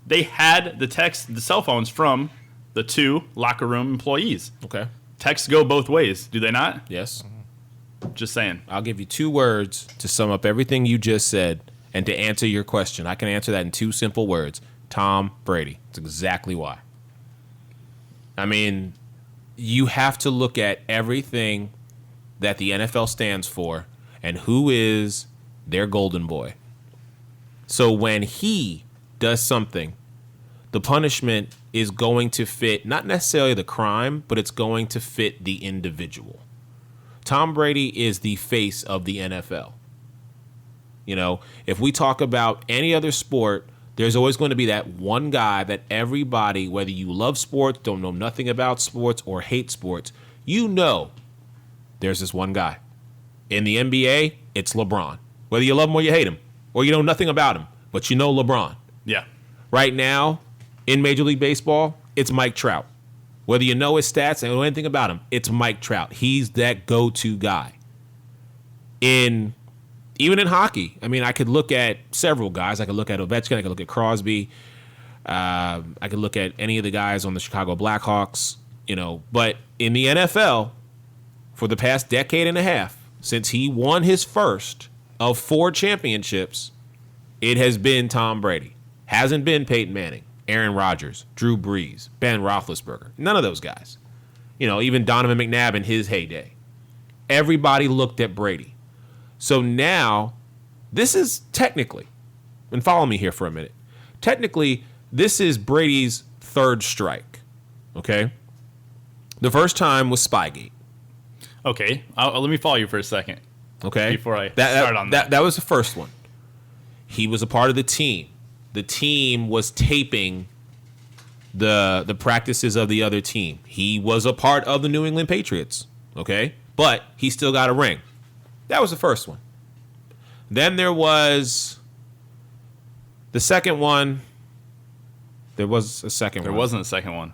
Speaker 7: they had the cell phones from the 2 locker room employees.
Speaker 5: Okay.
Speaker 7: Texts go both ways, do they not?
Speaker 5: Yes.
Speaker 7: Just saying.
Speaker 5: I'll give you 2 words to sum up everything you just said and to answer your question. I can answer that in 2 simple words. Tom Brady. That's exactly why. I mean, you have to look at everything that the NFL stands for and who is their golden boy. So when he does something, the punishment is going to fit not necessarily the crime, but it's going to fit the individual. Tom Brady is the face of the NFL. You know, if we talk about any other sport, there's always going to be that one guy that everybody, whether you love sports, don't know nothing about sports, or hate sports, you know there's this one guy. In the NBA, it's LeBron. Whether you love him or you hate him, or you know nothing about him, but you know LeBron.
Speaker 7: Yeah.
Speaker 5: Right now, in Major League Baseball, it's Mike Trout. Whether you know his stats and know anything about him, it's Mike Trout. He's that go-to guy. Even in hockey, I mean, I could look at several guys. I could look at Ovechkin. I could look at Crosby. I could look at any of the guys on the Chicago Blackhawks. You know, but in the NFL, for the past decade and a half, since he won his first of 4 championships, it has been Tom Brady. Hasn't been Peyton Manning, Aaron Rodgers, Drew Brees, Ben Roethlisberger. None of those guys. You know, even Donovan McNabb in his heyday. Everybody looked at Brady. So now, this is technically, and follow me here for a minute, technically, this is Brady's 3rd strike, okay? The first time was Spygate.
Speaker 7: Okay, let me follow you for a second.
Speaker 5: Okay?
Speaker 7: Before I start on that.
Speaker 5: That was the first one. He was a part of the team. The team was taping the practices of the other team. He was a part of the New England Patriots, okay? But he still got a ring. That was the first one. Then there was the second one. There was a second one.
Speaker 7: There wasn't a second one.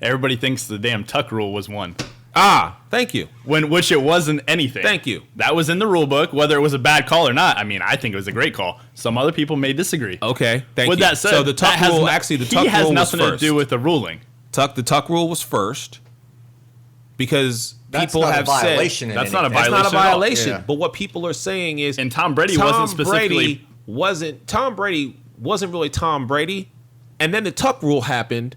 Speaker 7: Everybody thinks the damn tuck rule was one.
Speaker 5: Ah, thank you.
Speaker 7: Which it wasn't anything.
Speaker 5: Thank you.
Speaker 7: That was in the rule book, whether it was a bad call or not. I mean, I think it was a great call. Some other people may disagree.
Speaker 5: Okay, thank
Speaker 7: With
Speaker 5: you.
Speaker 7: that said,
Speaker 5: so the tuck rule, the tuck
Speaker 7: he has
Speaker 5: rule was
Speaker 7: nothing
Speaker 5: first.
Speaker 7: to do with the ruling.
Speaker 5: The tuck rule was first because people
Speaker 8: not a
Speaker 5: have
Speaker 8: violation
Speaker 5: said
Speaker 8: in
Speaker 7: that's not a
Speaker 5: that's
Speaker 7: violation.
Speaker 5: not a
Speaker 7: at all.
Speaker 5: violation.
Speaker 8: Yeah.
Speaker 5: But what people are saying is,
Speaker 7: And Tom Brady wasn't specifically.
Speaker 5: Tom Brady wasn't really Tom Brady, and then the tuck rule happened,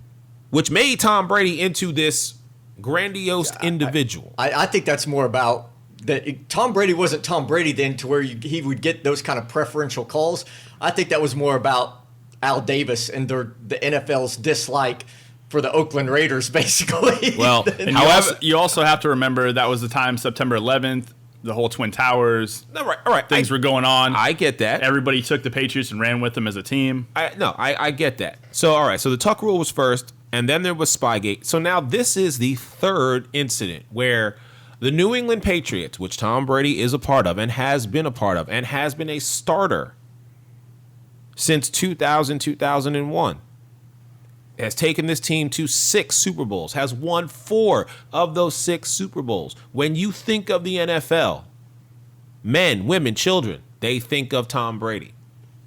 Speaker 5: which made Tom Brady into this grandiose individual.
Speaker 8: I think that's more about that. Tom Brady wasn't Tom Brady then to where he would get those kind of preferential calls. I think that was more about Al Davis and the NFL's dislike for the Oakland Raiders, basically.
Speaker 5: Well,
Speaker 7: And
Speaker 5: however,
Speaker 7: you also have to remember that was the time, September 11th, the whole Twin Towers.
Speaker 5: all right,
Speaker 7: Things were going on.
Speaker 5: I get that.
Speaker 7: Everybody took the Patriots and ran with them as a team.
Speaker 5: I get that. So, all right. So the tuck rule was first, and then there was Spygate. So now this is the 3rd incident where the New England Patriots, which Tom Brady is a part of and has been a part of and has been a starter since 2001, has taken this team to 6 Super Bowls, has won 4 of those 6 Super Bowls. When you think of the NFL, men, women, children, they think of Tom Brady.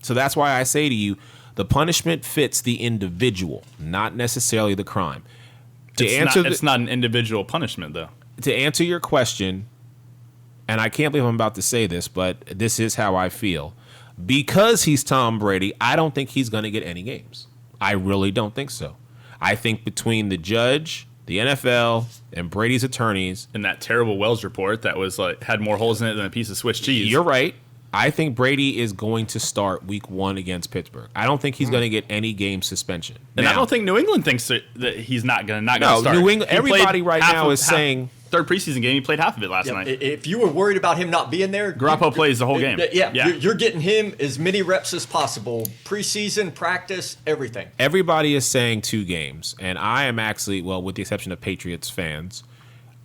Speaker 5: So that's why I say to you, the punishment fits the individual, not necessarily the crime.
Speaker 7: It's not an individual punishment, though.
Speaker 5: To answer your question, and I can't believe I'm about to say this, but this is how I feel. Because he's Tom Brady, I don't think he's going to get any games. I really don't think so. I think between the judge, the NFL, and Brady's attorneys,
Speaker 7: In that terrible Wells report that was had more holes in it than a piece of Swiss cheese.
Speaker 5: you're right. I think Brady is going to start week 1 against Pittsburgh. I don't think he's going to get any game suspension.
Speaker 7: And
Speaker 5: Now,
Speaker 7: I don't think New England thinks that he's not going to
Speaker 5: No,
Speaker 7: start.
Speaker 5: New England-
Speaker 7: He
Speaker 5: everybody
Speaker 7: played
Speaker 5: right
Speaker 7: half
Speaker 5: now
Speaker 7: of-
Speaker 5: is saying-
Speaker 7: third preseason game. He played half of it last
Speaker 8: Yeah,
Speaker 7: night.
Speaker 8: if you were worried about him not being there,
Speaker 7: Garoppolo plays the whole game.
Speaker 8: Yeah, you're getting him as many reps as possible. Preseason, practice, everything.
Speaker 5: everybody is saying 2 games, and I am actually, well, with the exception of Patriots fans,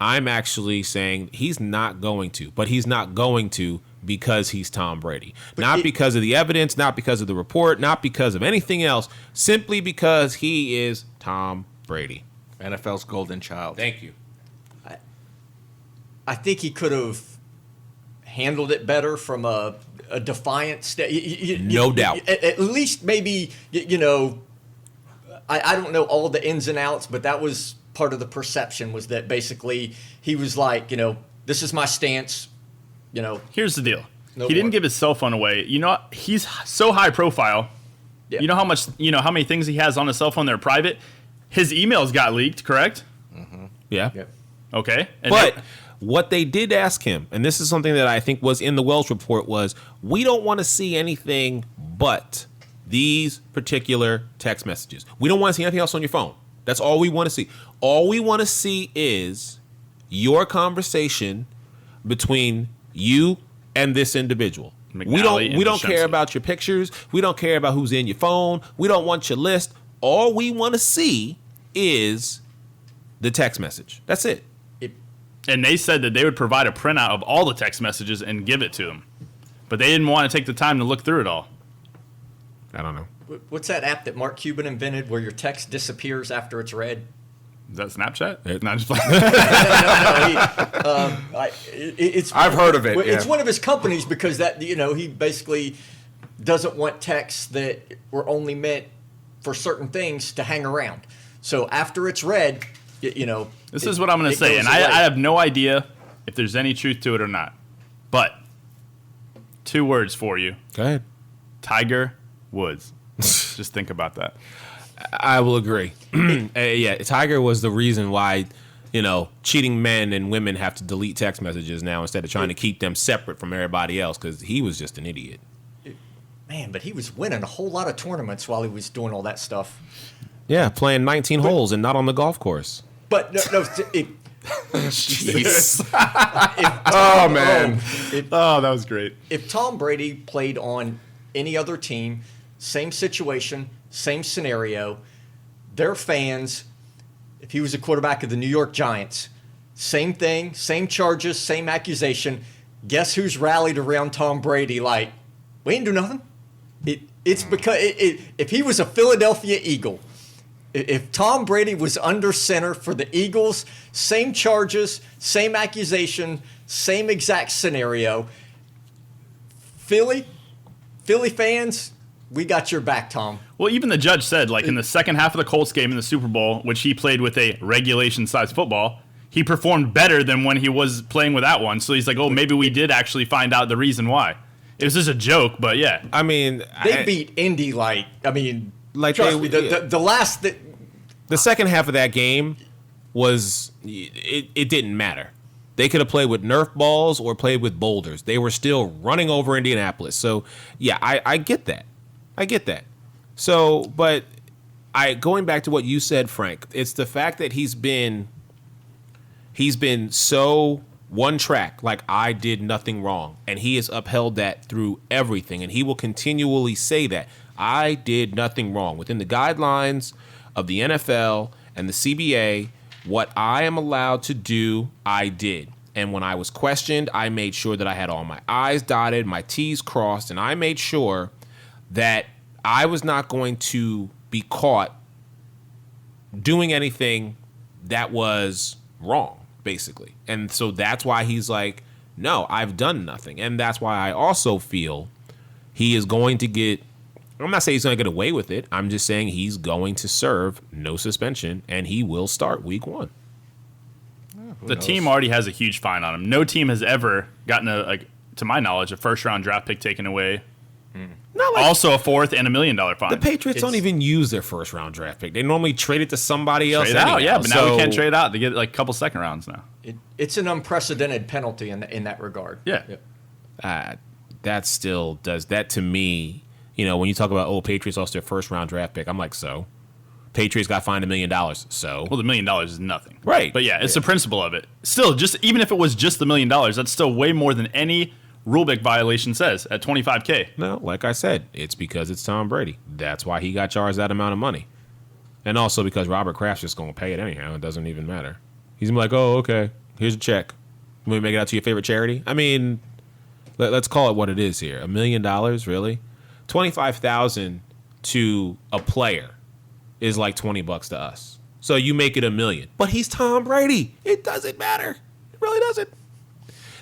Speaker 5: I'm actually saying he's not going to, but he's not going to because he's Tom Brady. Not because of the evidence, not because of the report, not because of anything else, simply because he is Tom Brady.
Speaker 6: NFL's golden child.
Speaker 5: Thank you.
Speaker 8: I think he could have handled it better from a defiant state.
Speaker 5: No doubt.
Speaker 8: At least maybe, I don't know all the ins and outs, but that was part of the perception was that basically he was like, this is my stance.
Speaker 7: Here's the deal.
Speaker 8: No
Speaker 7: He didn't
Speaker 8: more.
Speaker 7: give his cell phone away. He's so high profile.
Speaker 8: Yeah.
Speaker 7: You know how many things he has on his cell phone that are private? His emails got leaked, correct?
Speaker 5: Yeah.
Speaker 8: Yep.
Speaker 7: Okay. And
Speaker 5: But what they did ask him, and this is something that I think was in the Welsh report, was we don't want to see anything but these particular text messages. We don't want to see anything else on your phone. That's all we want to see. All we want to see is your conversation between you and this individual.
Speaker 7: McNally
Speaker 5: We don't
Speaker 7: and
Speaker 5: care
Speaker 7: Deshensky.
Speaker 5: about your pictures. We don't care about who's in your phone. We don't want your list. All we want to see is the text message. That's it.
Speaker 7: And they said that they would provide a printout of all the text messages and give it to him. But they didn't want to take the time to look through it all.
Speaker 5: I don't know.
Speaker 8: What's that app that Mark Cuban invented where your text disappears after it's read?
Speaker 7: Is that Snapchat?
Speaker 5: It-
Speaker 7: Not just like
Speaker 8: It's
Speaker 6: I've heard of it,
Speaker 8: It's
Speaker 6: yeah.
Speaker 8: one of his companies because that he basically doesn't want texts that were only meant for certain things to hang around. So after it's read,
Speaker 7: This is what I'm going to say, and I have no idea if there's any truth to it or not. But 2 words for you:
Speaker 5: Go ahead.
Speaker 7: Tiger Woods. Just think about that.
Speaker 5: I will agree. Yeah, Tiger was the reason why, cheating men and women have to delete text messages now instead of trying to keep them separate from everybody else because he was just an idiot.
Speaker 8: Man, but he was winning a whole lot of tournaments while he was doing all that stuff.
Speaker 5: Yeah, playing 19 holes and not on the golf course.
Speaker 8: But no,
Speaker 6: Jeez. Oh, man.
Speaker 7: Oh, that was great.
Speaker 8: If Tom Brady played on any other team, same situation, same scenario, their fans, if he was a quarterback of the New York Giants, same thing, same charges, same accusation. Guess who's rallied around Tom Brady like, we ain't do nothing? It's because if he was a Philadelphia Eagle, if Tom Brady was under center for the Eagles, same charges, same accusation, same exact scenario, Philly fans, we got your back, Tom.
Speaker 7: Well, even the judge said, like in the second half of the Colts game in the Super Bowl, which he played with a regulation-sized football, he performed better than when he was playing without one. So he's like, oh, maybe we did actually find out the reason why. It was just a joke, but yeah.
Speaker 5: I mean,
Speaker 8: They beat Indy like trust me, the last
Speaker 5: the second half of that game was it didn't matter. They could have played with Nerf balls or played with boulders. They were still running over Indianapolis. So yeah, I get that. I get that. So, but going back to what you said, Frank, it's the fact that he's been so one track, like I did nothing wrong, and he has upheld that through everything, and he will continually say that I did nothing wrong within the guidelines of the NFL and the CBA. What I am allowed to do, I did. And when I was questioned, I made sure that I had all my I's dotted, my T's crossed, and I made sure that I was not going to be caught doing anything that was wrong, basically. And so that's why he's like, no, I've done nothing. And that's why I also feel he is going to get, I'm not saying he's going to get away with it. I'm just saying he's going to serve no suspension, and he will start week 1.
Speaker 7: The team already has a huge fine on him. No team has ever gotten to my knowledge, a first-round draft pick taken away.
Speaker 5: Not like
Speaker 7: Also a $4 and $1 million fine.
Speaker 5: the Patriots don't even use their first round draft pick. They normally trade it to somebody else.
Speaker 7: Trade out,
Speaker 5: anyhow.
Speaker 7: yeah, but now we
Speaker 5: So,
Speaker 7: can't trade out to get like a couple second rounds now.
Speaker 8: it's an unprecedented penalty in that regard.
Speaker 7: Yeah.
Speaker 5: that still does that to me. When you talk about Patriots lost their first round draft pick, I'm like, so Patriots got fined $1 million. So
Speaker 7: Well, the $1 million is nothing.
Speaker 5: Right.
Speaker 7: But yeah, it's the principle of it. Still, just even if it was just the $1 million, that's still way more than any rulebook violation says at $25K.
Speaker 5: no, like I said, it's because it's Tom Brady. That's why he got charged that amount of money, and also because Robert Kraft's just going to pay it anyhow. It doesn't even matter. He's gonna be like, oh, okay, here's a check. Will you make it out to your favorite charity? I mean, let's call it what it is here. $1 million, really? 25,000 to a player is like $20 to us. So you make it $1 million. But he's Tom Brady. It doesn't matter. It really doesn't.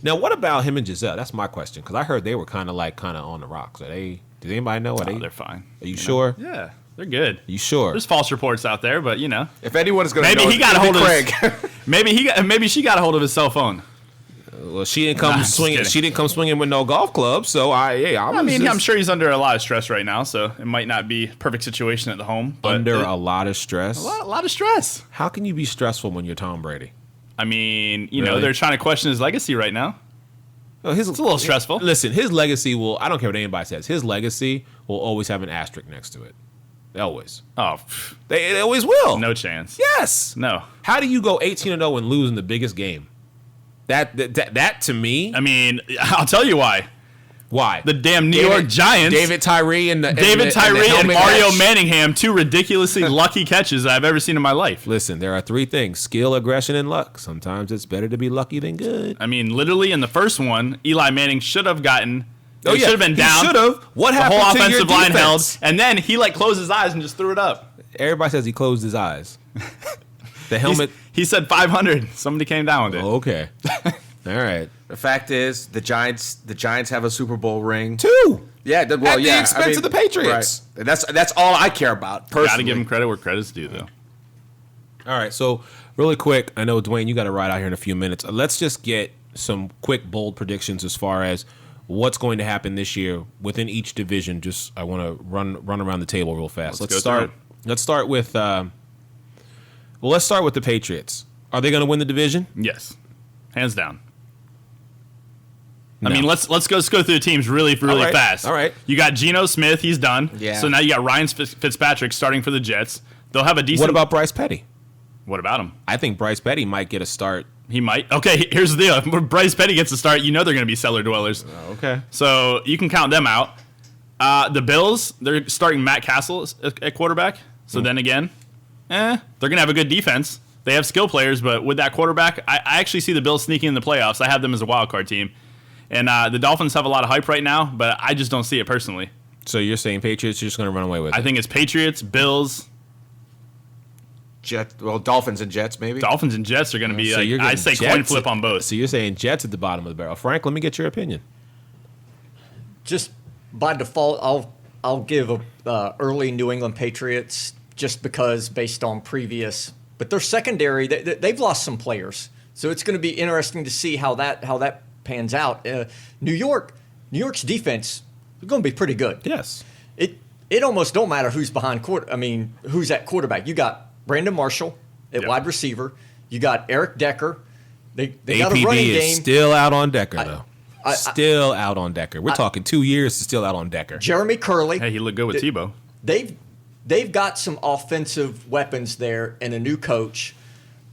Speaker 5: Now, what about him and Giselle? That's my question, because I heard they were kind of on the rocks. Does anybody know?
Speaker 7: They're fine.
Speaker 5: Are you sure?
Speaker 7: Yeah, they're good.
Speaker 5: You sure?
Speaker 7: There's false reports out there, but
Speaker 6: If anyone's going to
Speaker 7: maybe
Speaker 6: know,
Speaker 7: he got a
Speaker 6: it'll
Speaker 7: hold
Speaker 6: be
Speaker 7: of
Speaker 6: Craig.
Speaker 7: maybe she got a hold of his cell phone.
Speaker 5: Well, she didn't come
Speaker 7: Nah, I'm just
Speaker 5: swinging.
Speaker 7: kidding.
Speaker 5: She didn't come swinging with no golf club. So
Speaker 7: I'm sure he's under a lot of stress right now, so it might not be a perfect situation at the home. But
Speaker 5: under a lot of stress.
Speaker 7: a lot of stress.
Speaker 5: How can you be stressful when you're Tom Brady?
Speaker 7: I mean, you know,
Speaker 5: Really?
Speaker 7: they're trying to question his legacy right now.
Speaker 5: Oh,
Speaker 7: It's a little stressful.
Speaker 5: Listen, his legacy will. I don't care what anybody says. His legacy will always have an asterisk next to it. Always.
Speaker 7: Oh,
Speaker 5: They always will.
Speaker 7: no chance.
Speaker 5: Yes.
Speaker 7: No.
Speaker 5: How do you go 18-0 and lose in the biggest game? That to me.
Speaker 7: I mean, I'll tell you why.
Speaker 5: Why?
Speaker 7: The damn New York Giants.
Speaker 5: David Tyree and
Speaker 7: David Tyree and
Speaker 5: helmet
Speaker 7: Mario
Speaker 5: catch.
Speaker 7: Manningham, two ridiculously lucky catches that I've ever seen in my life.
Speaker 5: Listen, there are three things: skill, aggression, and luck. Sometimes it's better to be lucky than good.
Speaker 7: I mean, literally in the first one, Eli Manning should have gotten.
Speaker 5: Oh,
Speaker 7: He
Speaker 5: yeah.
Speaker 7: should have been
Speaker 5: He
Speaker 7: down.
Speaker 5: should have. What
Speaker 7: The
Speaker 5: happened
Speaker 7: whole
Speaker 5: to your
Speaker 7: offensive line held,
Speaker 5: defense?
Speaker 7: and then he closed his eyes and just threw it up.
Speaker 5: Everybody says he closed his eyes. The helmet.
Speaker 7: He said 500. Somebody came down with it.
Speaker 5: Okay. All right.
Speaker 6: The fact is, the Giants have a Super Bowl ring.
Speaker 5: Two.
Speaker 6: Yeah, well,
Speaker 5: At the
Speaker 6: yeah.
Speaker 5: expense of the Patriots.
Speaker 6: Right. That's all I care about. Personally,
Speaker 7: Got to give him credit where credit's due, though.
Speaker 5: All right. So really quick, I know Dwayne, you got to ride out here in a few minutes. Let's just get some quick, bold predictions as far as what's going to happen this year within each division. Just I want to run around the table real fast.
Speaker 7: Let's
Speaker 5: Let's
Speaker 7: go
Speaker 5: start.
Speaker 7: through
Speaker 5: Let's start with. Let's start with the Patriots. Are they going to win the division?
Speaker 7: Yes, hands down.
Speaker 5: No.
Speaker 7: I mean, let's go through the teams really
Speaker 5: right.
Speaker 7: fast.
Speaker 5: All right.
Speaker 7: You got Geno Smith, he's done.
Speaker 6: Yeah.
Speaker 7: So now you got Ryan Fitzpatrick starting for the Jets. They'll have a decent.
Speaker 5: What about Bryce Petty?
Speaker 7: What about him?
Speaker 5: I think Bryce Petty might get a start.
Speaker 7: He might. Okay, here's the deal. When Bryce Petty gets to start, you know they're going to be cellar dwellers.
Speaker 5: Okay.
Speaker 7: So you can count them out. The Bills, they're starting Matt Castle at quarterback. So then again, they're going to have a good defense. They have skill players, but with that quarterback, I actually see the Bills sneaking in the playoffs. I have them as a wild card team. And the Dolphins have a lot of hype right now, but I just don't see it personally.
Speaker 5: So you're saying Patriots are just going to run away with it?
Speaker 7: I think it's Patriots, Bills,
Speaker 6: Dolphins and Jets, maybe.
Speaker 7: Dolphins, and Jets are going to be
Speaker 5: So you're
Speaker 7: I
Speaker 5: getting
Speaker 7: say
Speaker 5: Jets
Speaker 7: coin flip on both.
Speaker 5: So you're saying Jets at the bottom of the barrel. Frank, let me get your opinion.
Speaker 8: Just by default, I'll give a early New England Patriots just because based on previous. But their secondary, they've lost some players, so it's going to be interesting to see how that pans out. New York's defense is going to be pretty good.
Speaker 5: Yes.
Speaker 8: It almost don't matter who's behind who's at quarterback. You got Brandon Marshall at
Speaker 7: Yep.
Speaker 8: wide receiver. You got Eric Decker. They
Speaker 5: APB
Speaker 8: got a running
Speaker 5: is
Speaker 8: game.
Speaker 5: still out on Decker, though.
Speaker 8: I-
Speaker 5: still out on Decker. We're talking 2 years to still out on Decker.
Speaker 8: Jeremy Curley.
Speaker 7: Hey, he looked good with Tebow.
Speaker 8: They've got some offensive weapons there and a new coach.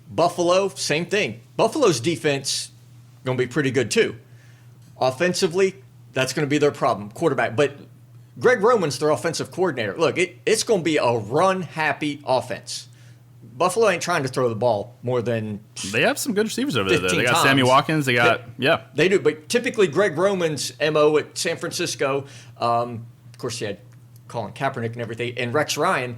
Speaker 8: Buffalo, same thing. Buffalo's defense going to be pretty good too. Offensively, that's going to be their problem, quarterback. But Greg Roman's their offensive coordinator. Look, it's going to be a run-happy offense. Buffalo ain't trying to throw the ball more than
Speaker 7: They have some good receivers over there.
Speaker 8: 15
Speaker 7: They got
Speaker 8: times.
Speaker 7: Sammy Watkins. They got
Speaker 8: They do, but typically Greg Roman's MO at San Francisco, of course he had Colin Kaepernick and everything, and Rex Ryan.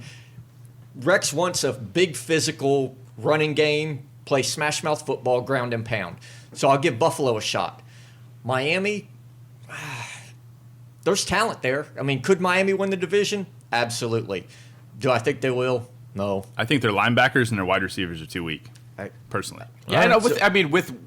Speaker 8: Rex wants a big physical running game, play smash mouth football, ground and pound. So I'll give Buffalo a shot. Miami, there's talent there. I mean, could Miami win the division? Absolutely. Do I think they will? No.
Speaker 7: I think their linebackers and their wide receivers are too weak. Personally.
Speaker 6: Yeah, I know. With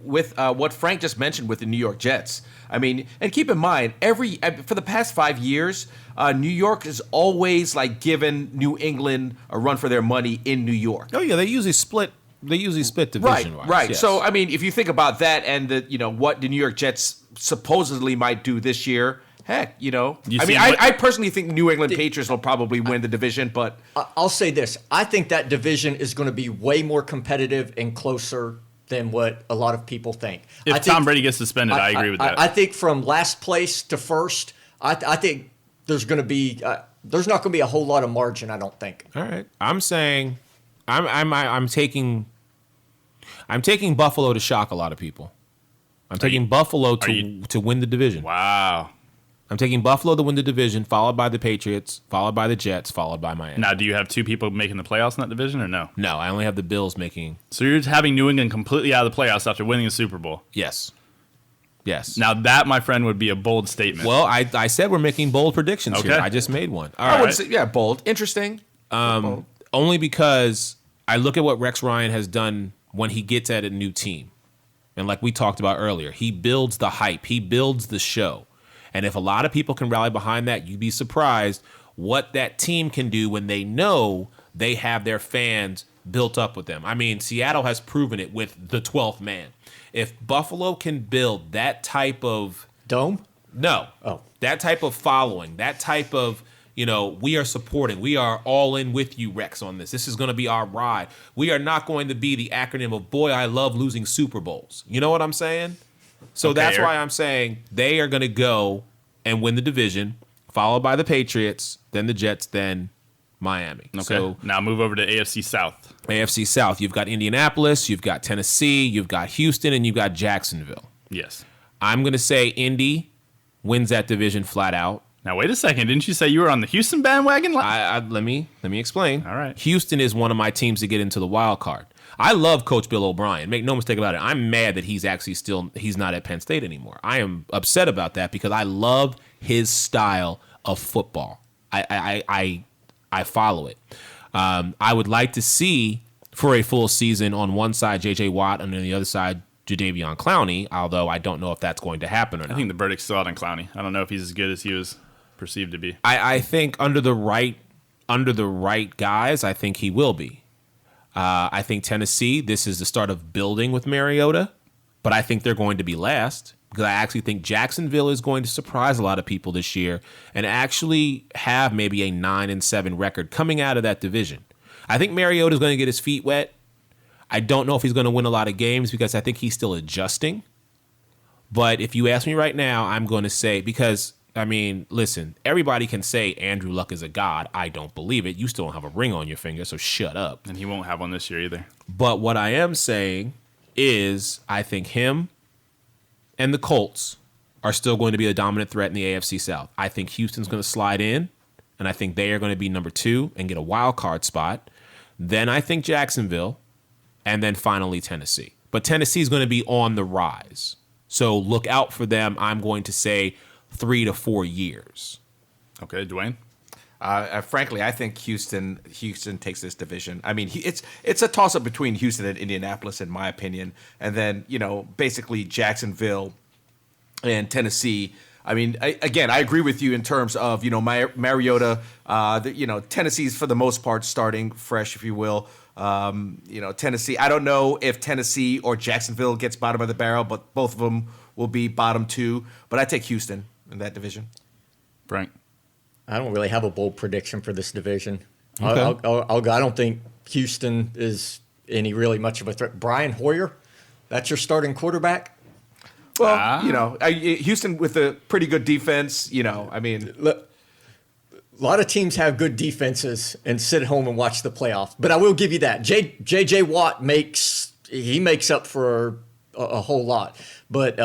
Speaker 6: what Frank just mentioned with the New York Jets, I mean, and keep in mind, for the past 5 years, New York has always given New England a run for their money in New York.
Speaker 5: Oh yeah, they usually split division wise.
Speaker 6: Right.
Speaker 5: Yes.
Speaker 6: So I mean, if you think about that and what the New York Jets supposedly might do this year, heck, I personally think New England Patriots will probably win the division, but
Speaker 8: I'll say this. I think that division is going to be way more competitive and closer than what a lot of people think.
Speaker 7: If Tom Brady gets suspended, I agree with that.
Speaker 8: I think from last place to first, I think there's going to be there's not going to be a whole lot of margin. I don't think.
Speaker 5: All right. I'm saying I'm taking Buffalo to shock a lot of people. I'm taking Buffalo to win the division.
Speaker 7: Wow.
Speaker 5: I'm taking Buffalo to win the division, followed by the Patriots, followed by the Jets, followed by Miami.
Speaker 7: Now, do you have two people making the playoffs in that division or no?
Speaker 5: No, I only have the Bills making.
Speaker 7: So you're having New England completely out of the playoffs after winning the Super Bowl.
Speaker 5: Yes.
Speaker 7: Now that, my friend, would be a bold statement.
Speaker 5: Well, I said we're making bold predictions
Speaker 7: Okay.
Speaker 5: here. I just made one. All
Speaker 6: I
Speaker 5: right.
Speaker 6: would say, bold, interesting. Bold.
Speaker 5: Only because I look at what Rex Ryan has done when he gets at a new team. And like we talked about earlier, he builds the hype. He builds the show. And if a lot of people can rally behind that, you'd be surprised what that team can do when they know they have their fans built up with them. I mean, Seattle has proven it with the 12th man. If Buffalo can build that type of
Speaker 8: Dome?
Speaker 5: No.
Speaker 8: Oh.
Speaker 5: That type of following, that type of, we are supporting. We are all in with you, Rex, on this. This is going to be our ride. We are not going to be the acronym of, boy, I love losing Super Bowls. You know what I'm saying? So
Speaker 7: Okay,
Speaker 5: that's
Speaker 7: Eric.
Speaker 5: why I'm saying they are going to go and win the division, followed by the Patriots, then the Jets, then Miami.
Speaker 7: Okay.
Speaker 5: So
Speaker 7: Now move over to AFC South.
Speaker 5: AFC South, you've got Indianapolis, you've got Tennessee, you've got Houston, and you've got Jacksonville.
Speaker 7: Yes.
Speaker 5: I'm going to say Indy wins that division flat out.
Speaker 7: Now wait a second. Didn't you say you were on the Houston bandwagon?
Speaker 5: Let me explain.
Speaker 7: All right.
Speaker 5: Houston is one of my teams to get into the wild card. I love Coach Bill O'Brien. Make no mistake about it. I'm mad that he's not at Penn State anymore. I am upset about that because I love his style of football. I follow it. I would like to see for a full season on one side J.J. Watt and on the other side Jadeveon Clowney, although I don't know if that's going to happen or not.
Speaker 7: I think the verdict's still out on Clowney. I don't know if he's as good as he was perceived to be.
Speaker 5: I think under the right guys, I think he will be. I think Tennessee, this is the start of building with Mariota, but I think they're going to be last because I actually think Jacksonville is going to surprise a lot of people this year and actually have maybe a 9-7 record coming out of that division. I think Mariota is going to get his feet wet. I don't know if he's going to win a lot of games because I think he's still adjusting. But if you ask me right now, I'm going to say, because, I mean, listen, everybody can say Andrew Luck is a god. I don't believe it. You still don't have a ring on your finger, so shut up.
Speaker 7: And he won't have one this year either.
Speaker 5: But what I am saying is I think him and the Colts are still going to be a dominant threat in the AFC South. I think Houston's going to slide in, and I think they are going to be number 2 and get a wild card spot. Then I think Jacksonville, and then finally Tennessee. But Tennessee is going to be on the rise. So look out for them. I'm going to say 3 to 4 years.
Speaker 7: Okay, Dwayne?
Speaker 6: Frankly, I think Houston takes this division. I mean, it's a toss-up between Houston and Indianapolis, in my opinion. And then, basically Jacksonville and Tennessee. I mean, I agree with you in terms of, Mariota. Tennessee's, for the most part, starting fresh, if you will. Tennessee, I don't know if Tennessee or Jacksonville gets bottom of the barrel, but both of them will be bottom 2. But I take Houston in that division.
Speaker 7: Frank?
Speaker 8: I don't really have a bold prediction for this division.
Speaker 5: Okay.
Speaker 8: I don't think Houston is any really much of a threat. Brian Hoyer, that's your starting quarterback?
Speaker 6: Well, Houston with a pretty good defense, I mean.
Speaker 8: Look, a lot of teams have good defenses and sit at home and watch the playoffs. But I will give you that. J.J. Watt makes up for a whole lot. But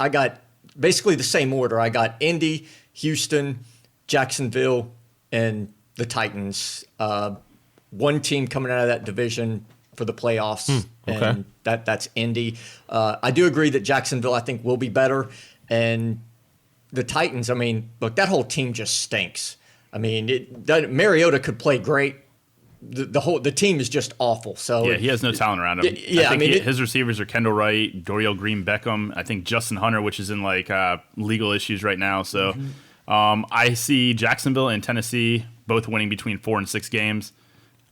Speaker 8: I got basically the same order. I got Indy, Houston, Jacksonville, and the Titans. One team coming out of that division for the playoffs,
Speaker 5: okay.
Speaker 8: and that's Indy. I do agree that Jacksonville, I think, will be better. And the Titans, I mean, look, that whole team just stinks. I mean, Mariota could play great. The team is just awful. So
Speaker 7: Yeah, he has no talent around him.
Speaker 8: Yeah,
Speaker 7: I think his receivers are Kendall Wright, Dorial Green Beckham. I think Justin Hunter, which is in legal issues right now. So I see Jacksonville and Tennessee both winning between 4 and 6 games.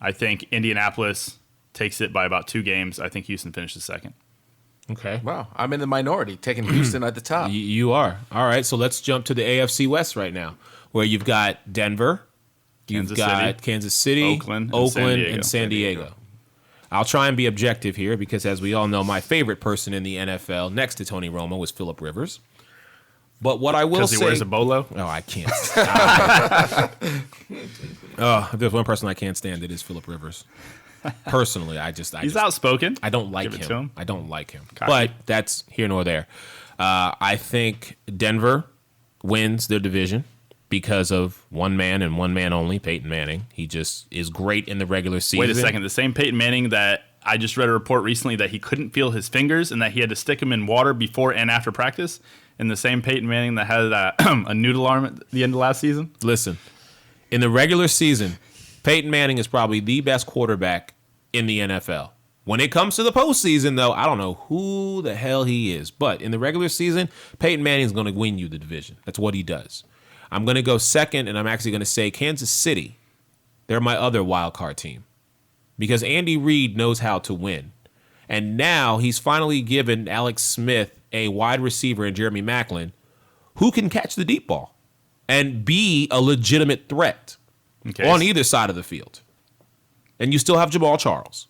Speaker 7: I think Indianapolis takes it by about 2 games. I think Houston finishes second.
Speaker 5: Okay.
Speaker 6: Wow, I'm in the minority, taking Houston at the top.
Speaker 5: You are. All right, so let's jump to the AFC West right now, where you've got Denver, you've got Kansas City,
Speaker 7: Oakland,
Speaker 5: and San Diego. I'll try and be objective here because, as we all know, my favorite person in the NFL next to Tony Romo was Phillip Rivers. But what I will say...
Speaker 7: Because he wears a bolo?
Speaker 5: Oh, I can't. If there's one person I can't stand, it is Phillip Rivers. Personally,
Speaker 7: He's outspoken.
Speaker 5: I don't like
Speaker 7: Give it to
Speaker 5: him.
Speaker 7: him.
Speaker 5: I don't like him.
Speaker 7: Cocky.
Speaker 5: But that's here nor there. I think Denver wins their division because of one man and one man only, Peyton Manning. He just is great in the regular season.
Speaker 7: Wait a second. The same Peyton Manning that I just read a report recently that he couldn't feel his fingers and that he had to stick them in water before and after practice. And the same Peyton Manning that had a noodle arm at the end of last season.
Speaker 5: Listen, in the regular season, Peyton Manning is probably the best quarterback in the NFL. When it comes to the postseason, though, I don't know who the hell he is. But in the regular season, Peyton Manning's going to win you the division. That's what he does. I'm going to go second, and I'm actually going to say Kansas City. They're my other wild card team because Andy Reid knows how to win. And now he's finally given Alex Smith a wide receiver in Jeremy Maclin who can catch the deep ball and be a legitimate threat on either side of the field. And you still have Jamal Charles,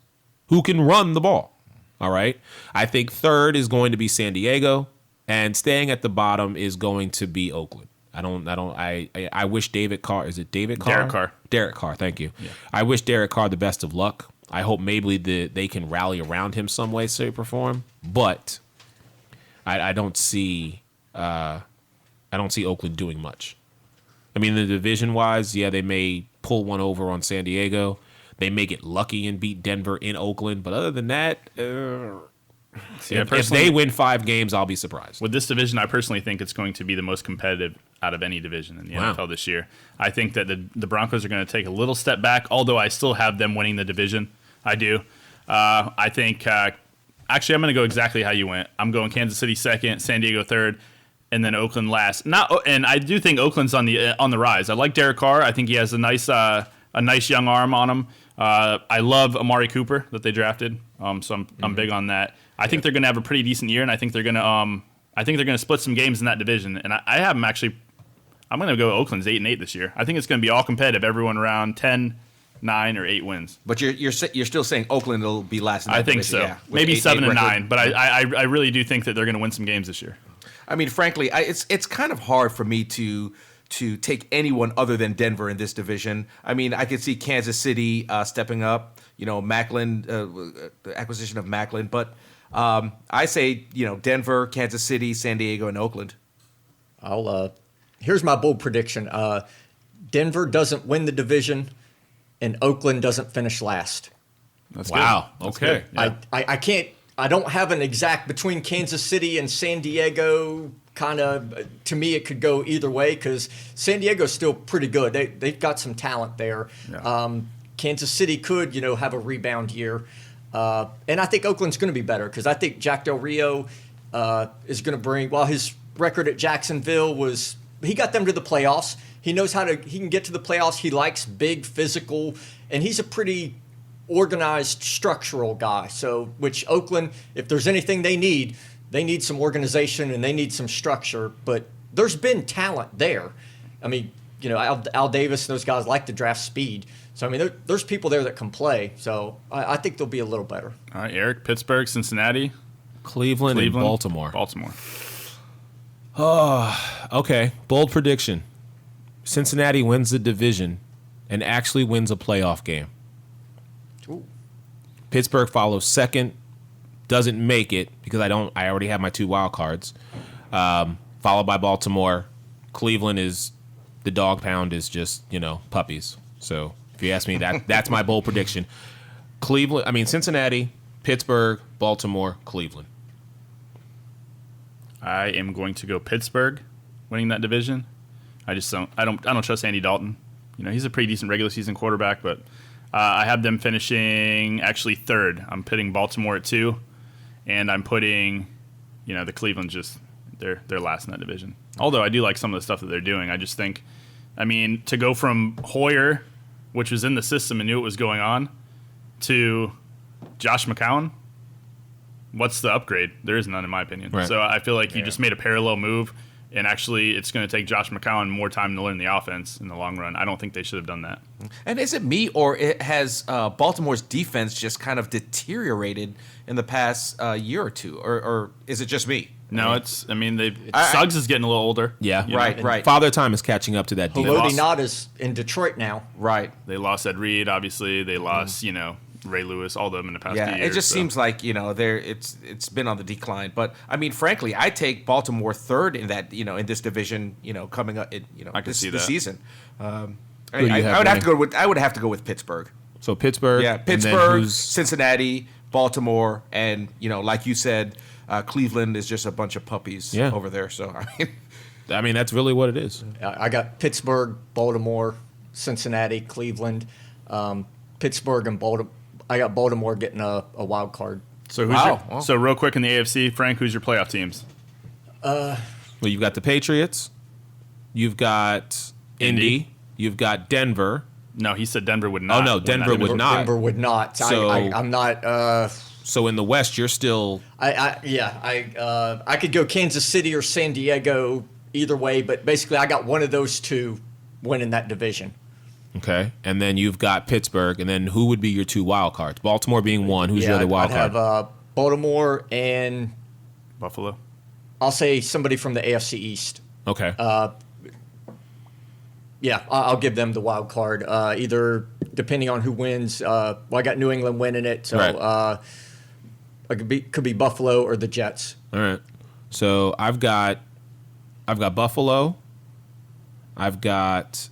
Speaker 5: who can run the ball. All right. I think third is going to be San Diego, and staying at the bottom is going to be Oakland. I wish David Carr. Is it David Carr?
Speaker 7: Derek Carr.
Speaker 5: Derek Carr. Thank you.
Speaker 7: Yeah.
Speaker 5: I wish Derek Carr the best of luck. I hope maybe they can rally around him some way, shape, or form. But I don't see Oakland doing much. I mean, the division wise, yeah, they may pull one over on San Diego. They may get lucky and beat Denver in Oakland. But other than that, if they win 5 games, I'll be surprised.
Speaker 7: With this division, I personally think it's going to be the most competitive out of any division in the NFL this year. I think that the Broncos are going to take a little step back, although I still have them winning the division. I do. I think, actually, I'm going to go exactly how you went. I'm going Kansas City second, San Diego third, and then Oakland last. And I do think Oakland's on the rise. I like Derek Carr. I think he has a nice young arm on him. I love Amari Cooper that they drafted. So I'm big on that. I think they're going to have a pretty decent year, and I think they're going to split some games in that division. And I have them actually. I'm going to go Oakland's 8-8 this year. I think it's going to be all competitive. Everyone around 10, 9, or 8 wins.
Speaker 6: But you're still saying Oakland will be last in that
Speaker 7: I think
Speaker 6: division,
Speaker 7: so.
Speaker 6: yeah,
Speaker 7: Maybe 7 and 9.
Speaker 6: record.
Speaker 7: But I really do think that they're going to win some games this year.
Speaker 6: I mean, frankly, it's kind of hard for me to take anyone other than Denver in this division. I mean, I could see Kansas City stepping up, Maclin, the acquisition of Maclin. But I say, Denver, Kansas City, San Diego, and Oakland.
Speaker 8: Here's my bold prediction. Denver doesn't win the division, and Oakland doesn't finish last.
Speaker 7: That's
Speaker 5: Wow.
Speaker 7: Good. That's
Speaker 5: Okay.
Speaker 7: good. Yeah.
Speaker 8: I don't have an exact between Kansas City and San Diego. Kind of, to me, it could go either way because San Diego's still pretty good. They've got some talent there.
Speaker 7: Yeah.
Speaker 8: Kansas City could, have a rebound year. And I think Oakland's going to be better because I think Jack Del Rio is going to bring, while his record at Jacksonville he got them to the playoffs. He knows he can get to the playoffs. He likes big, physical, and he's a pretty organized, structural guy. So, which Oakland, if there's anything they need some organization and they need some structure. But there's been talent there. I mean, Al Davis and those guys like to draft speed. So, I mean, there's people there that can play. So, I think they'll be a little better.
Speaker 7: All right, Eric, Pittsburgh, Cincinnati,
Speaker 5: Cleveland, and Baltimore. Okay, bold prediction. Cincinnati wins the division and actually wins a playoff game.
Speaker 8: Ooh.
Speaker 5: Pittsburgh follows second, doesn't make it because I already have my 2 wild cards. Followed by Baltimore. Cleveland is the dog pound is just, puppies. So if you ask me, that's my bold prediction. Cincinnati, Pittsburgh, Baltimore, Cleveland.
Speaker 7: I am going to go Pittsburgh, winning that division. I don't trust Andy Dalton. He's a pretty decent regular season quarterback, but I have them finishing actually third. I'm putting Baltimore at 2, and I'm putting, the Cleveland they're last in that division. Although I do like some of the stuff that they're doing. I just think, to go from Hoyer, which was in the system and knew what was going on, to Josh McCown. What's the upgrade? There is none, in my opinion.
Speaker 5: Right.
Speaker 7: So I feel like you just made a parallel move, and actually it's going to take Josh McCown more time to learn the offense in the long run. I don't think they should have done that.
Speaker 6: And is it me, or has Baltimore's defense just kind of deteriorated in the past year or two? Or is it just me?
Speaker 7: No, Suggs is getting a little older.
Speaker 5: Yeah,
Speaker 6: Right.
Speaker 5: Father Time is catching up to that defense.
Speaker 8: Haloti Ngata is in Detroit now.
Speaker 6: Right.
Speaker 7: They lost Ed Reed, obviously. They lost, Ray Lewis, all of them in the past few years.
Speaker 6: It just seems like it's been on the decline. But frankly, I take Baltimore third in that in this division. Coming up,
Speaker 7: I can see that
Speaker 6: this season. I
Speaker 5: do you have
Speaker 6: would have to go with Pittsburgh.
Speaker 5: So Pittsburgh,
Speaker 6: Yeah,
Speaker 5: and then
Speaker 6: Pittsburgh,
Speaker 5: who's-
Speaker 6: Cincinnati, Baltimore, and like you said, Cleveland is just a bunch of puppies over there. So
Speaker 5: that's really what it is.
Speaker 8: I got Pittsburgh, Baltimore, Cincinnati, Cleveland, Pittsburgh, and I got Baltimore getting a wild card.
Speaker 7: So so real quick in the AFC, Frank, who's your playoff teams?
Speaker 5: Well, you've got the Patriots. You've got Indy. You've got Denver.
Speaker 7: No, he said Denver would not.
Speaker 5: Oh, no, Denver would not.
Speaker 8: Denver would not.
Speaker 5: So-
Speaker 8: I'm not.
Speaker 5: So in the West, you're still...
Speaker 8: I could go Kansas City or San Diego either way, but basically I got one of those two winning that division.
Speaker 5: Okay. And then you've got Pittsburgh. And then who would be your 2 wild cards? Baltimore being one. Who's your other wild card?
Speaker 8: I'd have Baltimore and
Speaker 7: Buffalo.
Speaker 8: I'll say somebody from the AFC East.
Speaker 5: Okay.
Speaker 8: Yeah, I'll give them the wild card. Either depending on who wins. Well, I got New England winning it, so
Speaker 5: Right.
Speaker 8: it could be Buffalo or the Jets.
Speaker 5: All right. So I've got Buffalo. I've got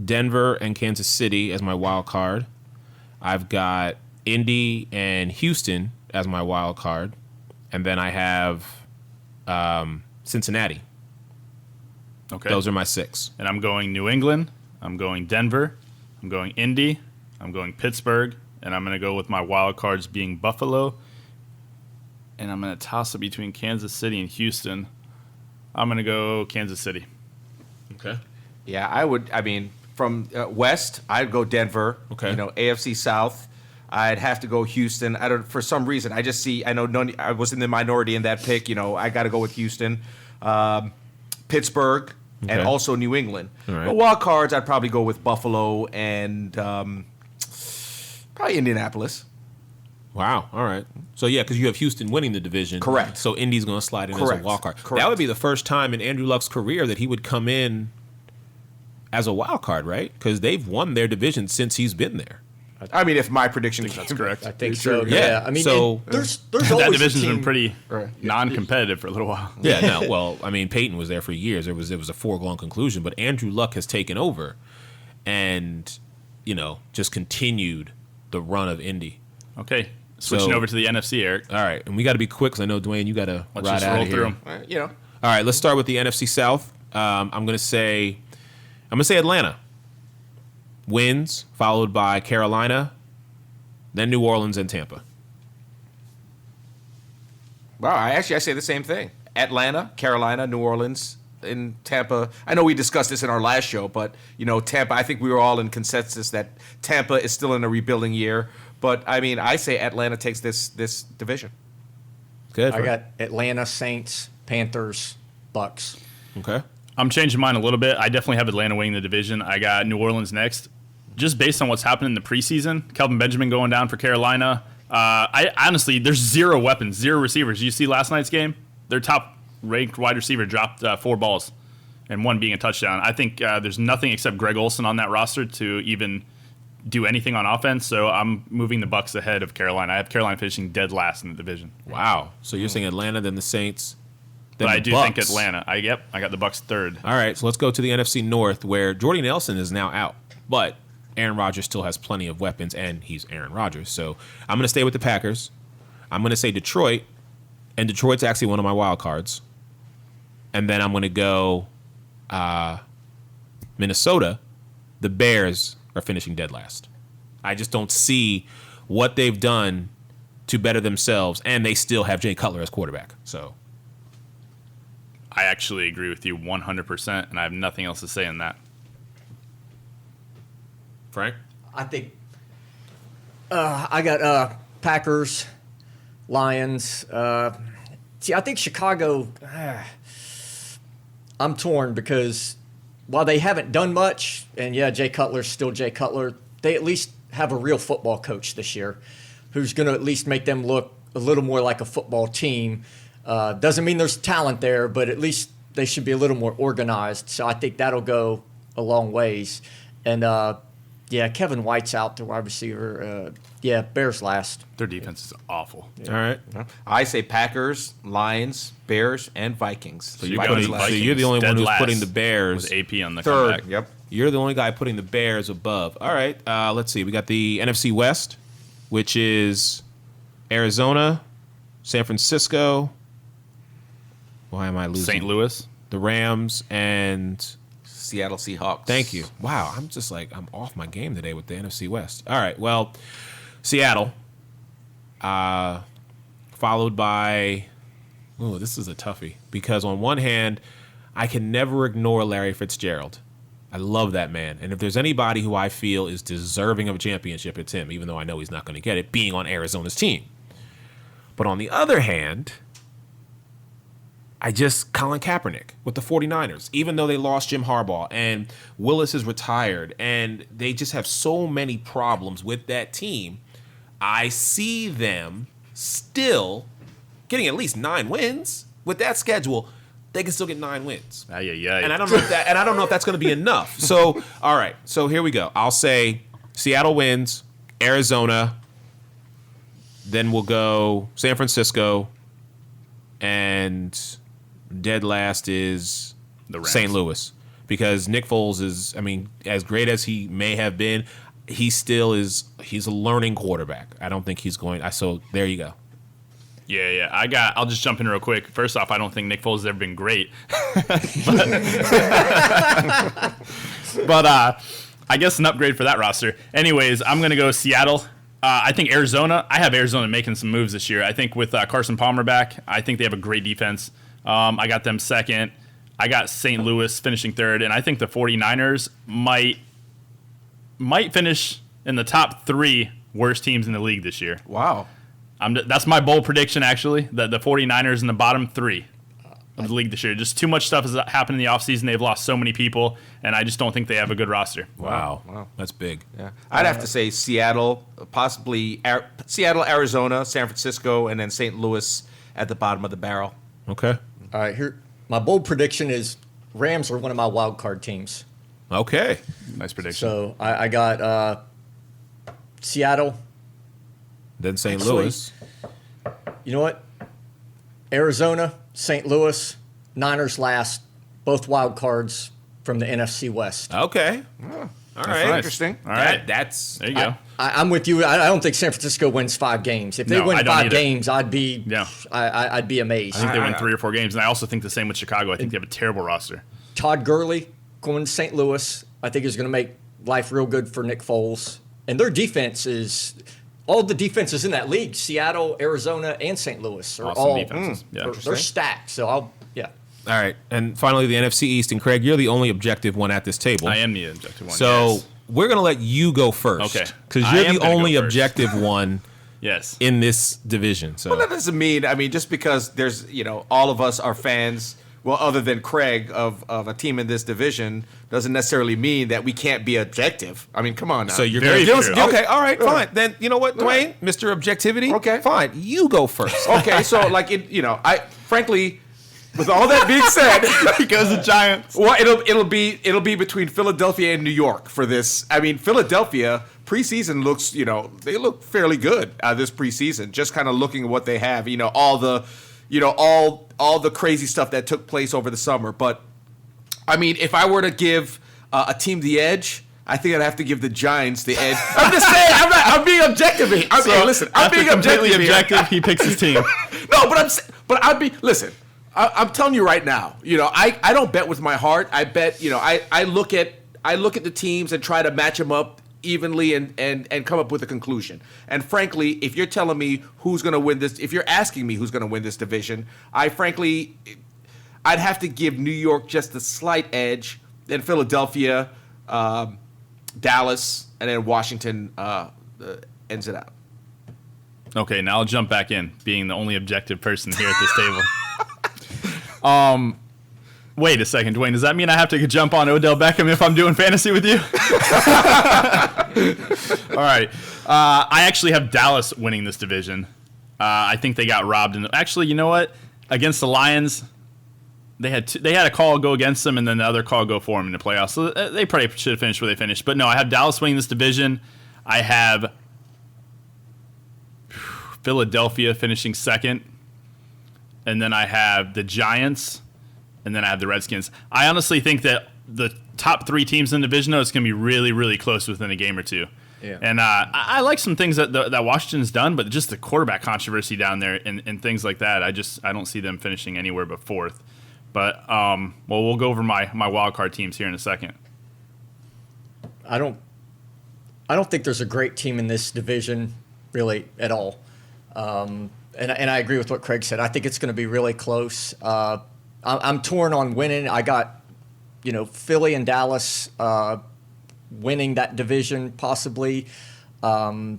Speaker 5: Denver and Kansas City as my wild card. I've got Indy and Houston as my wild card. And then I have Cincinnati.
Speaker 7: Okay.
Speaker 5: Those are my 6.
Speaker 7: And I'm going New England. I'm going Denver. I'm going Indy. I'm going Pittsburgh. And I'm going to go with my wild cards being Buffalo. And I'm going to toss it between Kansas City and Houston. I'm going to go Kansas City.
Speaker 5: Okay.
Speaker 6: Yeah, I would. I mean, from West, I'd go Denver.
Speaker 5: Okay.
Speaker 6: AFC South, I'd have to go Houston. I don't. For some reason, I just see. I know I was in the minority in that pick. I got to go with Houston, Pittsburgh, and
Speaker 5: Okay.
Speaker 6: also New England.
Speaker 5: All right.
Speaker 6: But wild cards, I'd probably go with Buffalo and probably Indianapolis.
Speaker 5: Wow. All right. So, yeah, because you have Houston winning the division.
Speaker 6: Correct.
Speaker 5: So Indy's going to slide in as
Speaker 6: Correct.
Speaker 5: a wild card.
Speaker 6: Correct.
Speaker 5: That would be the first time in Andrew Luck's career that he would come in as a wild card, right? Because they've won their division since he's been there.
Speaker 6: I mean, if my prediction
Speaker 7: That's correct.
Speaker 8: I think so.
Speaker 5: Yeah.
Speaker 8: I mean,
Speaker 5: So-
Speaker 8: there's
Speaker 7: That
Speaker 8: always a
Speaker 7: division's
Speaker 8: team.
Speaker 7: been pretty non-competitive for a little while.
Speaker 5: Yeah, no. Well, I mean, Peyton was there for years. It was a foregone conclusion. But Andrew Luck has taken over and, just continued the run of Indy.
Speaker 7: Okay. Switching
Speaker 5: So-
Speaker 7: over to the NFC, Eric.
Speaker 5: All right. And we got to be quick because I know, Dwayne, you got to
Speaker 7: Let's
Speaker 5: ride
Speaker 7: just
Speaker 5: out
Speaker 7: roll
Speaker 5: of
Speaker 7: through
Speaker 5: here.
Speaker 7: them.
Speaker 5: All right. Let's start with the NFC South. I'm going to say Atlanta wins, followed by Carolina, then New Orleans and Tampa.
Speaker 6: Wow, I say the same thing. Atlanta, Carolina, New Orleans, and Tampa. I know we discussed this in our last show, but Tampa. I think we were all in consensus that Tampa is still in a rebuilding year. But I mean, I say Atlanta takes this division.
Speaker 5: Good.
Speaker 8: I got Atlanta, Saints, Panthers, Bucks.
Speaker 5: Okay.
Speaker 7: I'm changing mine a little bit. I definitely have Atlanta winning the division. I got New Orleans next. Just based on what's happened in the preseason, Kelvin Benjamin going down for Carolina. I honestly, there's 0 weapons, 0 receivers. Did you see last night's game? Their top-ranked wide receiver dropped 4 balls, and 1 being a touchdown. I think there's nothing except Greg Olsen on that roster to even do anything on offense. So I'm moving the Bucks ahead of Carolina. I have Carolina finishing dead last in the division.
Speaker 5: Wow. So you're saying Atlanta, then the Saints, then
Speaker 7: But
Speaker 5: the
Speaker 7: I do
Speaker 5: Bucks.
Speaker 7: think Atlanta. I got the Bucks third.
Speaker 5: All right. So let's go to the NFC North, where Jordy Nelson is now out, but Aaron Rodgers still has plenty of weapons, and he's Aaron Rodgers. So I'm going to stay with the Packers. I'm going to say Detroit, and Detroit's actually one of my wild cards. And then I'm going to go Minnesota. The Bears are finishing dead last. I just don't see what they've done to better themselves, and they still have Jay Cutler as quarterback. So
Speaker 7: I actually agree with you 100%, and I have nothing else to say on that.
Speaker 5: Frank?
Speaker 8: I think I got Packers, Lions. See, I think Chicago. I'm torn because while they haven't done much, and yeah, Jay Cutler's still Jay Cutler, they at least have a real football coach this year who's going to at least make them look a little more like a football team. Doesn't mean there's talent there, but at least they should be a little more organized. So I think that'll go a long ways. And yeah, Kevin White's out, the wide receiver. Yeah, Bears last.
Speaker 7: Their defense is awful.
Speaker 5: All right.
Speaker 6: I say Packers, Lions, Bears, and Vikings.
Speaker 7: So you're
Speaker 6: Vikings
Speaker 7: going
Speaker 6: last.
Speaker 5: So you're the only
Speaker 7: Dead
Speaker 5: one who's
Speaker 7: last
Speaker 5: putting the Bears
Speaker 7: with AP on the
Speaker 6: third.
Speaker 7: comeback.
Speaker 6: Yep.
Speaker 5: You're the only guy putting the Bears above. All right. Let's see. We got the NFC West, which is Arizona, San Francisco. Why am I losing?
Speaker 7: St. Louis.
Speaker 5: The Rams and
Speaker 6: Seattle Seahawks.
Speaker 5: thank you. Wow. I'm off my game today with the NFC West. All right. Well, Seattle, followed by. Oh, this is a toughie because on one hand, I can never ignore Larry Fitzgerald. I love that man, and if there's anybody who I feel is deserving of a championship, it's him. Even though I know he's not going to get it, being on Arizona's team. But on the other hand, Colin Kaepernick with the 49ers, even though they lost Jim Harbaugh and Willis is retired and they just have so many problems with that team, I see them still getting at least 9 wins. With that schedule, they can still get 9 wins. And I don't know if that's going to be enough. So, all right. So here we go. I'll say Seattle wins, Arizona, then we'll go San Francisco, and dead last is
Speaker 7: The Rams.
Speaker 5: St. Louis, because Nick Foles is, I mean, as great as he may have been, he's a learning quarterback. I don't think he's going. So there you go.
Speaker 7: Yeah. I'll just jump in real quick. First off, I don't think Nick Foles has ever been great, but I guess an upgrade for that roster. Anyways, I'm gonna go Seattle. I think Arizona. I have Arizona making some moves this year. I think with Carson Palmer back, I think they have a great defense. I got them second. I got St. Louis finishing third, and I think the 49ers might finish in the top 3 worst teams in the league this year.
Speaker 6: Wow.
Speaker 7: That's my bold prediction, actually, that the 49ers in the bottom 3 of the league this year. Just too much stuff has happened in the offseason. They've lost so many people, and I just don't think they have a good roster.
Speaker 5: Wow. That's big.
Speaker 6: Yeah. I'd have to say Seattle, possibly Seattle, Arizona, San Francisco, and then St. Louis at the bottom of the barrel.
Speaker 5: Okay.
Speaker 8: All right, here. My bold prediction is Rams are one of my wild card teams.
Speaker 5: Okay.
Speaker 7: Nice prediction.
Speaker 8: So I got Seattle.
Speaker 5: Then St.
Speaker 8: Actually,
Speaker 5: Louis.
Speaker 8: You know what? Arizona, St. Louis, Niners last, both wild cards from the NFC West.
Speaker 5: Okay. All right.
Speaker 7: nice.
Speaker 6: Interesting.
Speaker 7: All right.
Speaker 5: That's
Speaker 7: There you go.
Speaker 8: I'm with you. I don't think San Francisco wins 5 games. If they
Speaker 7: No, I
Speaker 8: win
Speaker 7: don't
Speaker 8: 5
Speaker 7: either.
Speaker 8: games, I'd be
Speaker 7: Yeah.
Speaker 8: I'd be amazed.
Speaker 7: I think they win 3 or 4 games, and I also think the same with Chicago. I think they have a terrible roster.
Speaker 8: Todd Gurley going to St. Louis, I think is going to make life real good for Nick Foles. And their defense is all the defenses in that league, Seattle, Arizona, and St. Louis are
Speaker 7: Awesome
Speaker 8: all
Speaker 7: defenses. Yeah.
Speaker 8: they're stacked. So
Speaker 5: all right. And finally, the NFC East. And Craig, you're the only objective one at this table.
Speaker 7: I am the objective one.
Speaker 5: So
Speaker 7: yes.
Speaker 5: we're going to let you go first.
Speaker 7: Okay.
Speaker 5: Because
Speaker 7: I
Speaker 5: you're
Speaker 7: am
Speaker 5: the
Speaker 7: gonna go
Speaker 5: only
Speaker 7: first.
Speaker 5: objective one
Speaker 7: Yes.
Speaker 5: in this division. So
Speaker 6: Well, that doesn't mean, just because there's, all of us are fans, well, other than Craig, of a team in this division, doesn't necessarily mean that we can't be objective. I mean, come on now.
Speaker 5: So you're
Speaker 7: Very
Speaker 5: going
Speaker 7: true.
Speaker 5: to okay, all right, fine. Then you know what, Dwayne, Mr. Objectivity.
Speaker 6: Okay.
Speaker 5: fine. You go first.
Speaker 6: Okay, so I frankly, with all that being said,
Speaker 7: Because the Giants.
Speaker 6: well, it'll be between Philadelphia and New York for this. I mean, Philadelphia preseason looks, they look fairly good this preseason. Just kind of looking at what they have, all the crazy stuff that took place over the summer. But I mean, if I were to give a team the edge, I think I'd have to give the Giants the edge. I'm just saying, I'm being objective here. I'm being
Speaker 7: completely
Speaker 6: objective.
Speaker 7: objective. He picks his team.
Speaker 6: No, listen. I'm telling you right now. I don't bet with my heart. I bet. I look at the teams and try to match them up evenly and come up with a conclusion. And frankly, if you're telling me who's going to win this, if you're asking me who's going to win this division, I'd have to give New York just a slight edge. Then Philadelphia, Dallas, and then Washington ends it out.
Speaker 7: Okay, now I'll jump back in, being the only objective person here at this table. Wait a second, Dwayne. Does that mean I have to jump on Odell Beckham if I'm doing fantasy with you? All right. I actually have Dallas winning this division. I think they got robbed. Actually, you know what? Against the Lions, they had a call go against them, and then the other call go for them in the playoffs. So they probably should have finished where they finished. But no, I have Dallas winning this division. I have Philadelphia finishing second. And then I have the Giants, and then I have the Redskins. I honestly think that the top 3 teams in the division, though, is going to be really, really close within a game or two.
Speaker 8: Yeah.
Speaker 7: And I like some things that Washington's done, but just the quarterback controversy down there and things like that, I don't see them finishing anywhere but 4th. But we'll go over my wild card teams here in a second.
Speaker 8: I don't think there's a great team in this division. really at all. And I agree with what Craig said. I think it's going to be really close. I'm torn on winning. I got, Philly and Dallas winning that division possibly. Or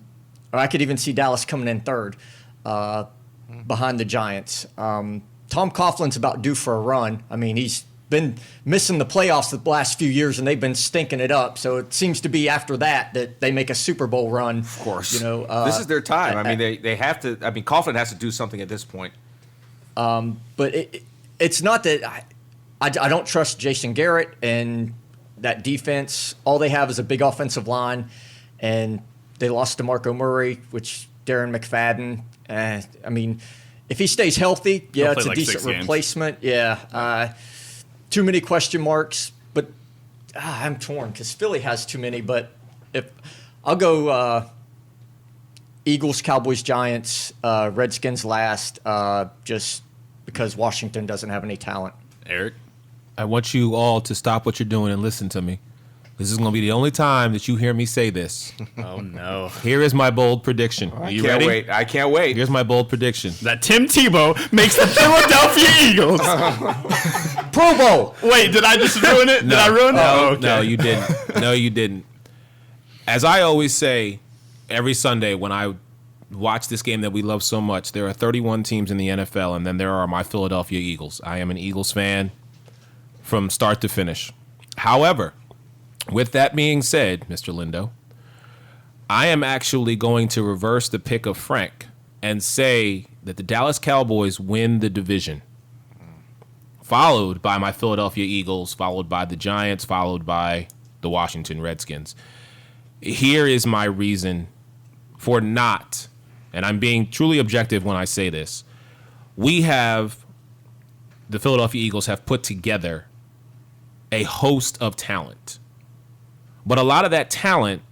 Speaker 8: I could even see Dallas coming in third behind the Giants. Tom Coughlin's about due for a run. I mean, he's been missing the playoffs the last few years, and they've been stinking it up. So it seems to be after that they make a Super Bowl run.
Speaker 6: Of course. This is their time. I mean, they have to. I mean, Coughlin has to do something at this point.
Speaker 8: But it's not that I don't trust Jason Garrett and that defense. All they have is a big offensive line, and they lost DeMarco Murray, which Darren McFadden. I mean, if he stays healthy, yeah, it's a decent replacement. Yeah. Too many question marks, but I'm torn because Philly has too many. But if I'll go Eagles, Cowboys, Giants, Redskins last, just because Washington doesn't have any talent.
Speaker 7: Eric?
Speaker 5: I want you all to stop what you're doing and listen to me. This is going to be the only time that you hear me say this.
Speaker 7: Oh, no.
Speaker 5: Here is my bold prediction. Are you ready?
Speaker 6: I can't wait.
Speaker 5: Here's my bold prediction.
Speaker 7: That Tim Tebow makes the Philadelphia Eagles.
Speaker 8: Pro Bowl.
Speaker 7: Wait, did I just ruin it? Did I ruin it? Oh, okay.
Speaker 5: No, you didn't. No, you didn't. As I always say every Sunday when I watch this game that we love so much, there are 31 teams in the NFL, and then there are my Philadelphia Eagles. I am an Eagles fan from start to finish. However, with that being said, Mr. Lindo, I am actually going to reverse the pick of Frank and say that the Dallas Cowboys win the division, followed by my Philadelphia Eagles, followed by the Giants, followed by the Washington Redskins. Here is my reason for not, and I'm being truly objective when I say this, the Philadelphia Eagles have put together a host of talent. But a lot of that talent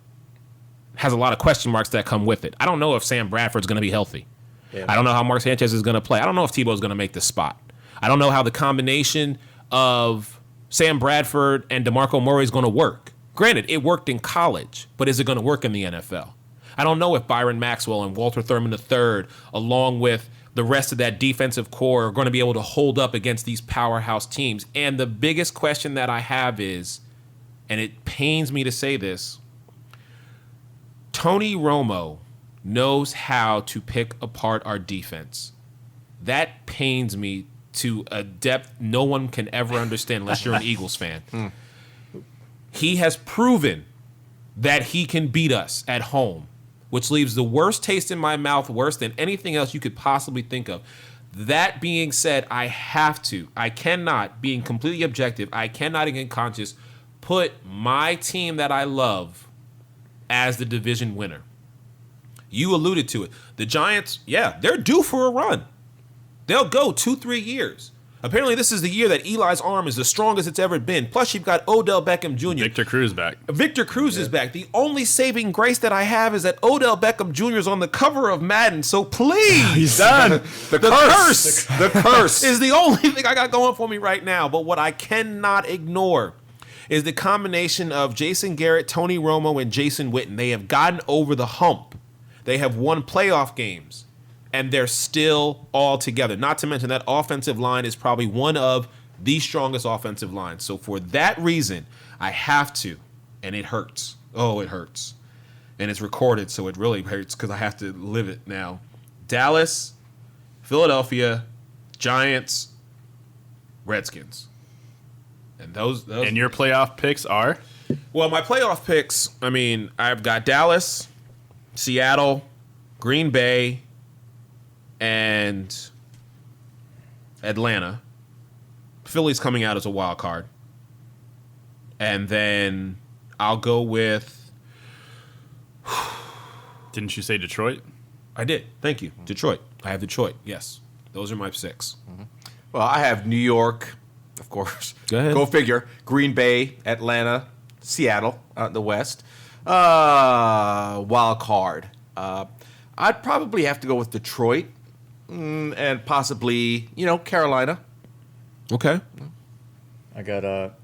Speaker 5: has a lot of question marks that come with it. I don't know if Sam Bradford's going to be healthy. Yeah. I don't know how Mark Sanchez is going to play. I don't know if Tebow's going to make the spot. I don't know how the combination of Sam Bradford and DeMarco Murray is going to work. Granted, it worked in college, but is it going to work in the NFL? I don't know if Byron Maxwell and Walter Thurman III, along with the rest of that defensive core, are going to be able to hold up against these powerhouse teams. And the biggest question that I have is, and it pains me to say this, Tony Romo knows how to pick apart our defense. That pains me to a depth no one can ever understand unless you're an Eagles fan. He has proven that he can beat us at home, which leaves the worst taste in my mouth, worse than anything else you could possibly think of. That being said, I cannot, being completely objective, I cannot again conscious, put my team that I love as the division winner. You alluded to it. The Giants, yeah, they're due for a run. They'll go 2-3 years. Apparently, this is the year that Eli's arm is the strongest it's ever been. Plus, you've got Odell Beckham Jr.
Speaker 7: Victor Cruz back.
Speaker 5: Victor Cruz is back. The only saving grace that I have is that Odell Beckham Jr. is on the cover of Madden. So please,
Speaker 6: he's done. The curse
Speaker 5: is the only thing I got going for me right now. But what I cannot ignore is the combination of Jason Garrett, Tony Romo, and Jason Witten. They have gotten over the hump. They have won playoff games. And they're still all together. Not to mention that offensive line is probably one of the strongest offensive lines. So for that reason, I have to, and it hurts. Oh, it hurts. And it's recorded, so it really hurts because I have to live it now. Dallas, Philadelphia, Giants, Redskins. And those
Speaker 7: And your playoff picks are?
Speaker 5: Well, my playoff picks, I mean, I've got Dallas, Seattle, Green Bay, and Atlanta. Philly's coming out as a wild card. And then I'll go with...
Speaker 7: Didn't you say Detroit?
Speaker 5: I did. Thank you. Detroit. I have Detroit. Yes. Those are my 6.
Speaker 6: Mm-hmm. Well, I have New York, of course.
Speaker 5: Go ahead.
Speaker 6: Go figure. Green Bay, Atlanta, Seattle out in the West. Wild card. I'd probably have to go with Detroit. And possibly, Carolina.
Speaker 5: Okay.
Speaker 8: I got